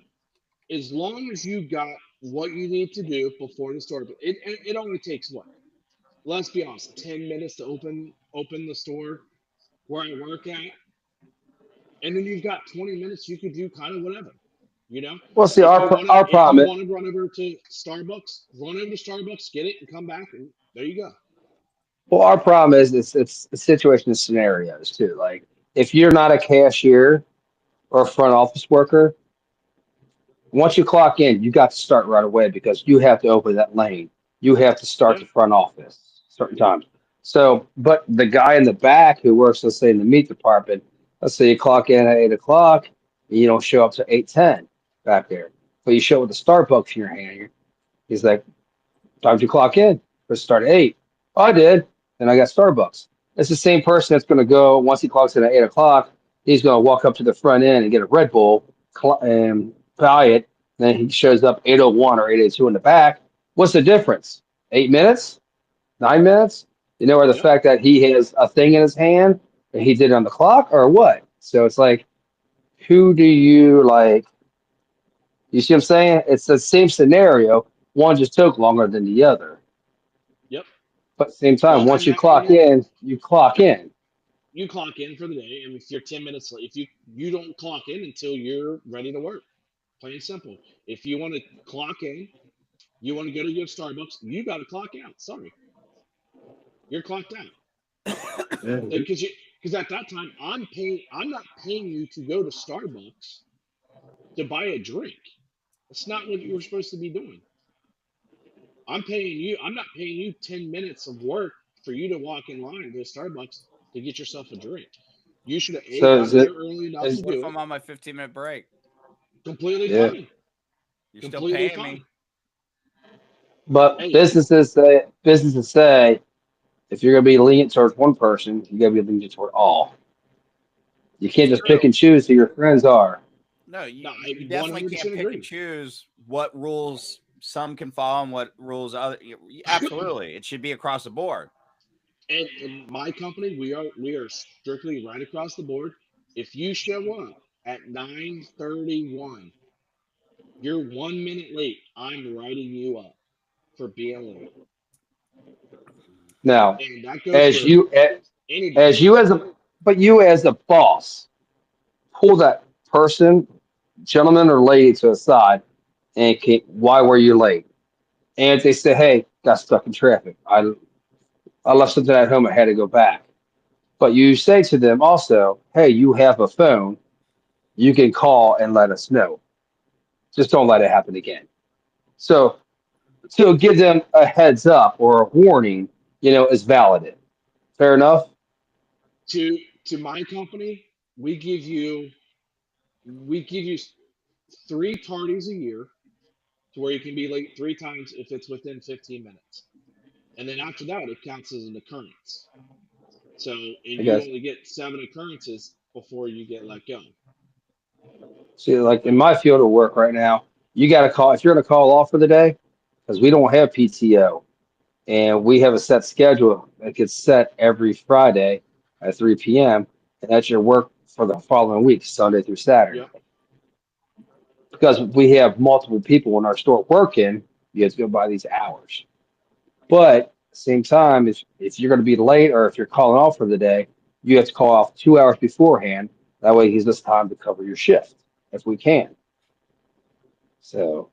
as you got what you need to do before the store, it only takes what? Let's be honest, 10 minutes to open the store where I work at, and then you've got 20 minutes. You could do kind of whatever, you know. well. See, If you want our if you problem. want to run over to Starbucks, run over to Starbucks, get it, and come back, and there you go. Well, our problem is it's the situation and scenarios too. Like, if you're not a cashier or a front office worker, once you clock in, you got to start right away because you have to open that lane. You have to start Yeah. the front office certain times. So, but the guy in the back who works, let's say in the meat department, let's say you clock in at 8 o'clock, and you don't show up to 8:10 back there, but you show up with a Starbucks in your hand. He's like, "Time to clock in. Let's start at 8." Oh, I did, and I got Starbucks. It's the same person that's going to go once he clocks in at 8 o'clock. He's going to walk up to the front end and get a Red Bull and buy it. Then he shows up 8:01 or 8:02 in the back. What's the difference? 8 minutes? 9 minutes? You know, or the Yep. fact that he has a thing in his hand and he did it on the clock, or what? So it's like, who do you like? You see what I'm saying? It's the same scenario. One just took longer than the other. Yep. But at the same time, Well, once you and clock then in, you clock in. you clock in for the day, and if you're 10 minutes late, if you don't clock in until you're ready to work, plain and simple. If you want to clock in, you want to go to your Starbucks, you got to clock out. Sorry, you're clocked out because at that time I'm not paying you to go to Starbucks to buy a drink. That's not what you were supposed to be doing. I'm not paying you 10 minutes of work for you to walk in line to Starbucks to get yourself a drink. You should have So got is it? there early enough Is to What if do it. I'm on my 15-minute break? Completely yeah. fine. You're still Completely paying fine. me. But Hey, businesses say if you're gonna be lenient towards one person, you gotta be lenient toward all. You can't It's just pick true. and choose who your friends are. No, no, you I definitely can't 100% pick and agree. choose what rules some can follow and what rules other. Absolutely, it should be across the board. And in my company, we are strictly right across the board. If you show up at 9:31, you're 1 minute late. I'm writing you up for being late, Now, and that goes as for you as anybody. you as a but you as a boss, pull that person, gentleman or lady, to the side and why were you late? And if they say, hey, got stuck in traffic. I left something at home. I had to go back. But you say to them also, hey, you have a phone. You can call and let us know. Just don't let it happen again. So to give them a heads up or a warning, is valid. Fair enough? To my company, we give you we give you 3 tardies a year to where you can be late 3 times if it's within 15 minutes. And then after that, it counts as an occurrence. So, and I you guess. only get 7 occurrences before you get let go. See, like in my field of work right now, you got to call if you're going to call off for the day, because we don't have PTO and we have a set schedule that gets set every Friday at 3 p.m. And that's your work for the following week, Sunday through Saturday. Yep. Because we have multiple people in our store working, you have to go by these hours. But at the same time, if you're going to be late or if you're calling off for the day, you have to call off 2 hours beforehand. That way, it gives us time to cover your shift if we can. So,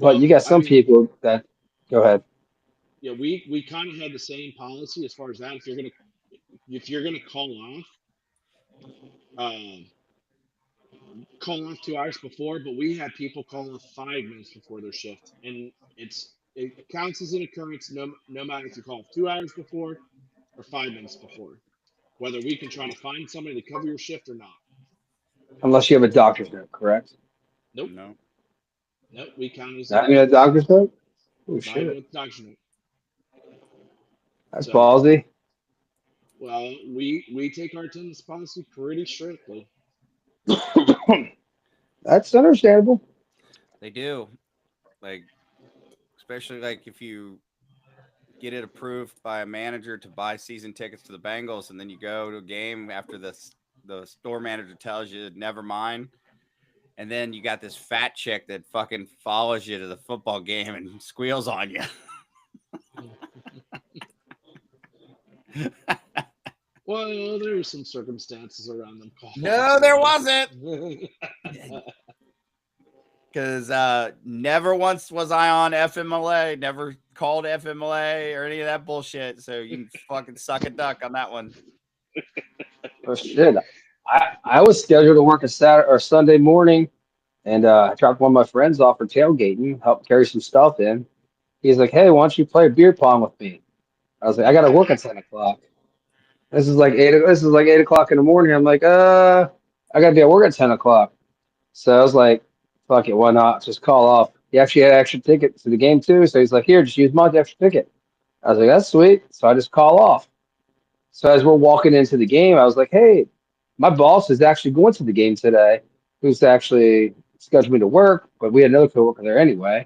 but Well, you got I some mean, people that go ahead. yeah, we kind of had the same policy as far as that. If you're gonna um, call off 2 hours before, but we had people call off 5 minutes before their shift, and it counts as an occurrence no matter if you call off 2 hours before or 5 minutes before. Whether we can try to find somebody to cover your shift or not. Unless you have a doctor's note, correct? Nope. No. Nope, we count as Not even a doctor's note? Oh, not even shit. with doctor's note. That's So- ballsy. Well, we take our attendance policy pretty strictly. That's understandable. They do. Like, especially like if you get it approved by a manager to buy season tickets to the Bengals, and then you go to a game after the store manager tells you never mind, and then you got this fat chick that fucking follows you to the football game and squeals on you. Well, there were some circumstances around them calls. No, there wasn't. Because never once was I on FMLA, never called FMLA or any of that bullshit. So you can fucking suck a duck on that one. Oh, shit. I was scheduled to work a Saturday or Sunday morning, and I dropped one of my friends off for tailgating, helped carry some stuff in. He's like, "Hey, why don't you play beer pong with me?" I was like, "I got to work at 10 o'clock." This is like 8 o'clock in the morning. I'm like, I got to be at work at 10 o'clock. So I was like, fuck it, why not? Just call off. He actually had an extra ticket to the game too. So he's like, here, just use my extra ticket. I was like, that's sweet. So I just call off. So as we're walking into the game, I was like, hey, my boss is actually going to the game today, who's actually scheduled me to work, but we had another coworker there anyway.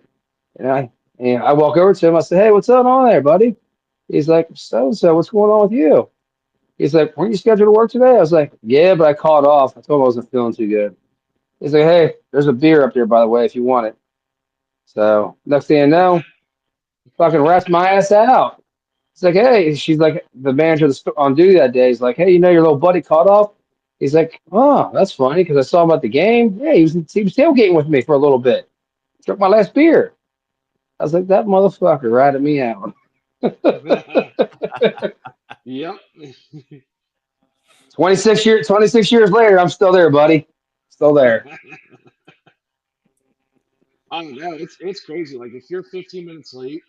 And I walk over to him. I said, hey, what's going on there, buddy? He's like, so what's going on with you? He's like, weren't you scheduled to work today? I was like, yeah, but I called off. I told him I wasn't feeling too good. He's like, hey, there's a beer up there, by the way, if you want it. So next thing I know, fucking rats my ass out. It's like, hey, she's like, the manager on duty that day is like, hey, your little buddy caught off? He's like, oh, that's funny because I saw him at the game. Yeah, he was tailgating with me for a little bit. Drank my last beer. I was like, that motherfucker ratted me out. Yep. 26 years later, I'm still there, buddy. Still there. I don't know. It's crazy. Like if you're 15 minutes late,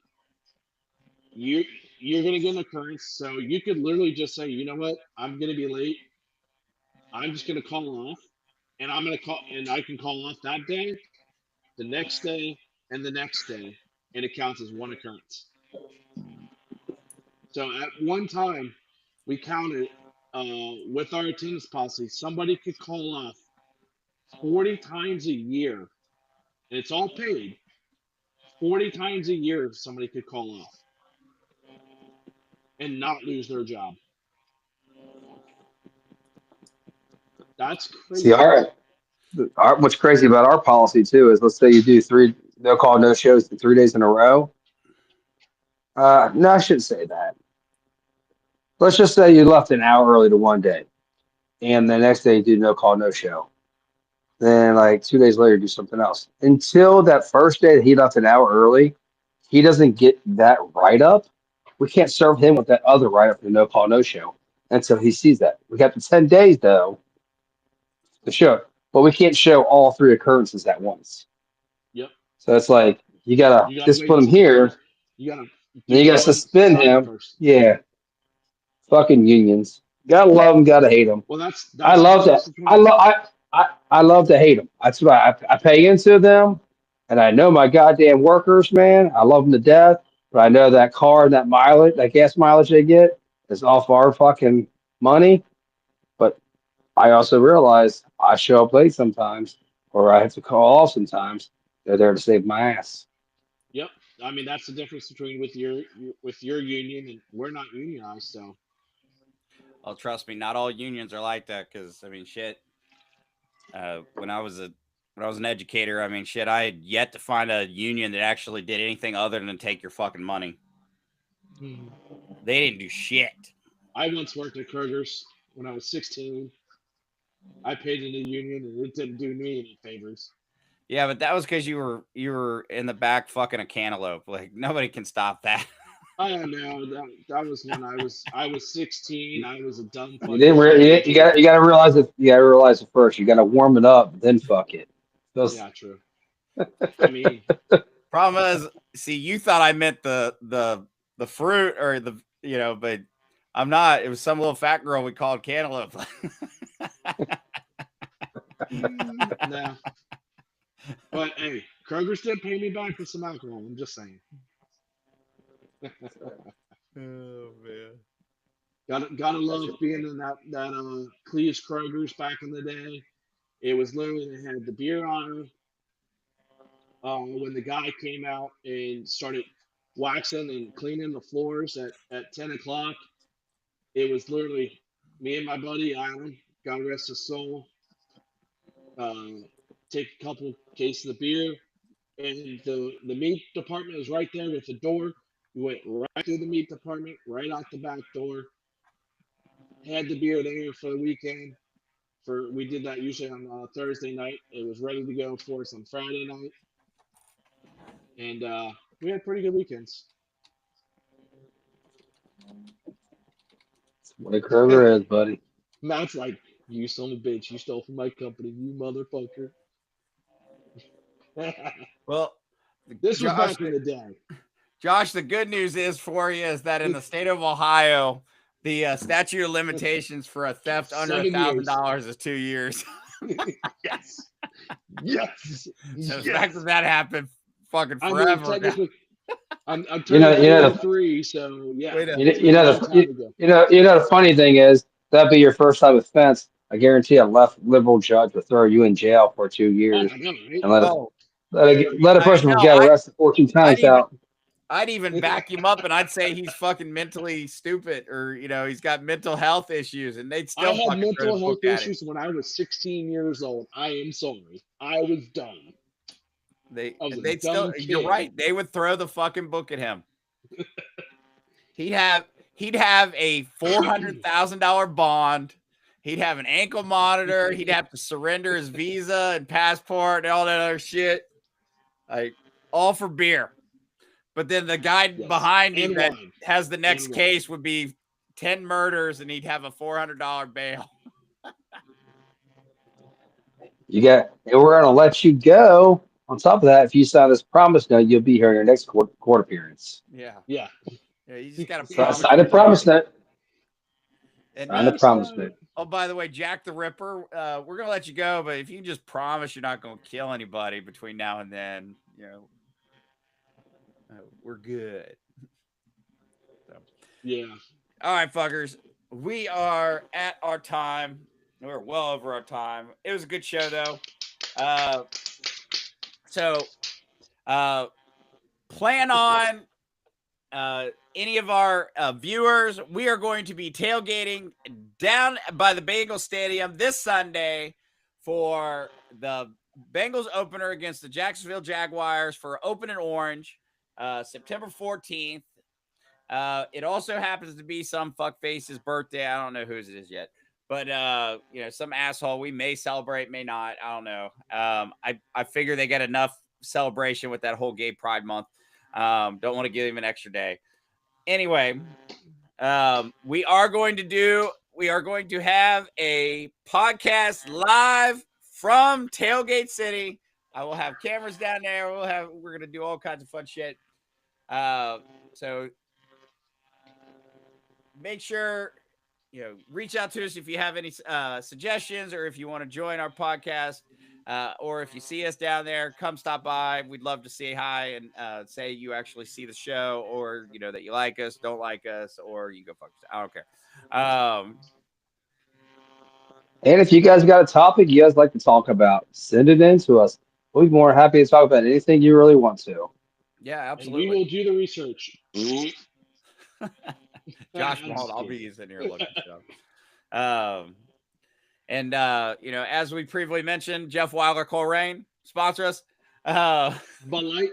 you're gonna get an occurrence. So you could literally just say, you know what, I'm gonna be late. I'm just gonna call off, and I'm gonna call, and I can call off that day, the next day, and the next day, and it counts as one occurrence. So at one time, we counted with our attendance policy, somebody could call off 40 times a year, and it's all paid. 40 times a year, somebody could call off and not lose their job. That's crazy. See, what's crazy about our policy too is, let's say you do 3 no call, no shows 3 days in a row. No, I shouldn't say that. Let's just say you left an hour early to one day, and the next day you do no call, no show. Then like 2 days later, do something else. Until that first day that he left an hour early, he doesn't get that write up. We can't serve him with that other write up for no call, no show until he sees that. We have the 10 days though to show, but we can't show all 3 occurrences at once. Yep. So it's like you gotta just put him here. You gotta. Then you gotta suspend him. First. Yeah. Fucking unions. Gotta love them. Gotta hate them. Well, that's I love that. I love to hate them. That's why I pay into them, and I know my goddamn workers, man. I love them to death, but I know that car and that mileage, that gas mileage they get, is off our fucking money. But I also realize I show up late sometimes, or I have to call off sometimes. They're there to save my ass. Yep. I mean, that's the difference between with your union, and we're not unionized, so. Oh, trust me, not all unions are like that. Because I mean, shit. When I was an educator, I mean, shit, I had yet to find a union that actually did anything other than take your fucking money. They didn't do shit. I once worked at Kroger's when I was 16. I paid in the union, and it didn't do me any favors. Yeah, but that was because you were in the back fucking a cantaloupe. Like nobody can stop that. I don't know. That was when I was 16. I was a dumb. You gotta realize it. You gotta realize it first. You gotta warm it up, then fuck it. Yeah, true. I mean, problem is, see, you thought I meant the fruit or the but I'm not. It was some little fat girl we called cantaloupe. No. But hey, Kroger's did pay me back for some alcohol. I'm just saying. Oh man. Gotta love being in that Cleve's Kroger's back in the day. It was literally they had the beer on. When the guy came out and started waxing and cleaning the floors at 10 o'clock, it was literally me and my buddy Alan, God rest his soul, take a couple cases of beer, and the meat department was right there with the door. We went right through the meat department, right out the back door. Had the beer there for the weekend. We did that usually on Thursday night. It was ready to go for us on Friday night, and we had pretty good weekends. That's what a Kroger is, buddy. Matt's like, "You son of a bitch! You stole from my company, you motherfucker!" Well, This was Josh, back in the day. Josh, the good news is for you is that in the state of Ohio, the statute of limitations for a theft under 7 years. $1,000 is 2 years. Yes. Yes. So the fact that happened fucking I mean, forever. technically, I'm You know, turning the 43, so yeah. Wait a- the funny thing is that'd be your first time offense. I guarantee a left liberal judge would throw you in jail for 2 years I know, right? and let Oh, a person I know, get arrested 14 times out. I'd even back him up and I'd say he's fucking mentally stupid or, he's got mental health issues and they'd still I had fucking throw mental the health book at him. issues when I was 16 years old. I am sorry. I was dumb. I was a They'd dumb still, you're kid. right. They would throw the fucking book at him. He'd have a $400,000 bond. He'd have an ankle monitor. He'd have to surrender his visa and passport and all that other shit. Like all for beer. But then the guy behind him And that wine. has the next And wine. case would be 10 murders and he'd have a $400 bail. And we're going to let you go. On top of that, if you sign this promise note, you'll be here in your next court appearance. Yeah. Yeah. Yeah, you just got to Sign a promise note. And Sign a promise note. oh, by the way, Jack the Ripper, we're gonna let you go, but if you can just promise you're not gonna kill anybody between now and then, we're good. So. Yeah. All right, fuckers, we are at our time. We're well over our time. It was a good show, though. So, plan on any of our viewers. We are going to be tailgating down by the Bengals Stadium this Sunday for the Bengals opener against the Jacksonville Jaguars for Open and Orange, September 14th. It also happens to be some fuckface's birthday. I don't know whose it is yet. But, some asshole, we may celebrate, may not. I don't know. I figure they get enough celebration with that whole Gay Pride Month. Don't want to give him an extra day. Anyway, we are going to have a podcast live from Tailgate City. I will have cameras down there. We're going to do all kinds of fun shit. So make sure, reach out to us if you have any suggestions or if you want to join our podcast. Or if you see us down there, come stop by. We'd love to say hi and say you actually see the show or, that you like us, don't like us, or you go fuck yourself. I don't care. And if you guys got a topic you guys like to talk about, send it in to us. We'll be more happy to talk about anything you really want to. Yeah, And absolutely. we will do the research. Josh I'm won't. just I'll be kidding. sitting here looking stuff. And as we previously mentioned, Jeff Wilder, Coleraine, sponsor us. Bud Light.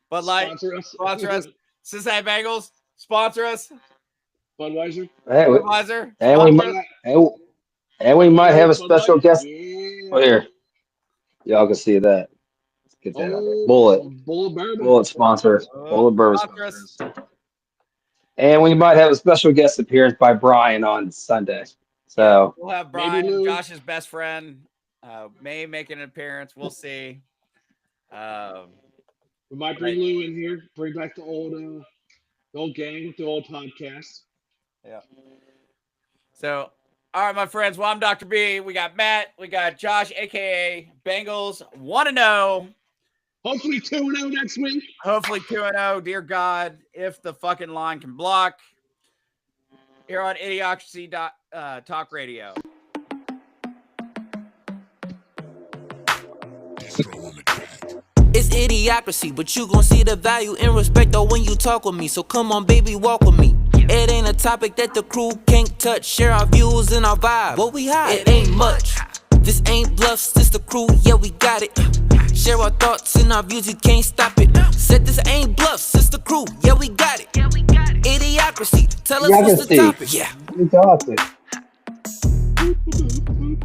Bud Light, Sponsor us. Cincinnati Bengals, sponsor us. Budweiser. Budweiser, and we might have a Bud special Light. guest. Yeah. Oh, here. Y'all can see that. Let's get that out there. Bullet bourbon. Bullet sponsor. Bullet bourbon sponsor us. sponsors. And we might have a special guest appearance by Brian on Sunday. So We'll have Maybe Brian, Lou. Josh's best friend, may make an appearance. We'll see. We might bring Lou in here. Bring back the old gang, the old podcast. Yeah. So, all right, my friends. Well, I'm Dr. B. We got Matt. We got Josh, a.k.a. Bengals 1-0. Hopefully 2-0 next week. Hopefully 2-0. Dear God, if the fucking line can block. Here on Idiocracy Talk Radio. It's idiocracy, but you gon' see the value and respect though when you talk with me. So come on, baby, walk with me. It ain't a topic that the crew can't touch. Share our views and our vibe. What we hide? It ain't much. This ain't bluffs, this the crew, yeah, we got it. Share our thoughts and our views, you can't stop it. Said this ain't bluffs, it's the crew, yeah, we got it. Idiocracy, tell us what's the topic. Yeah. We got it.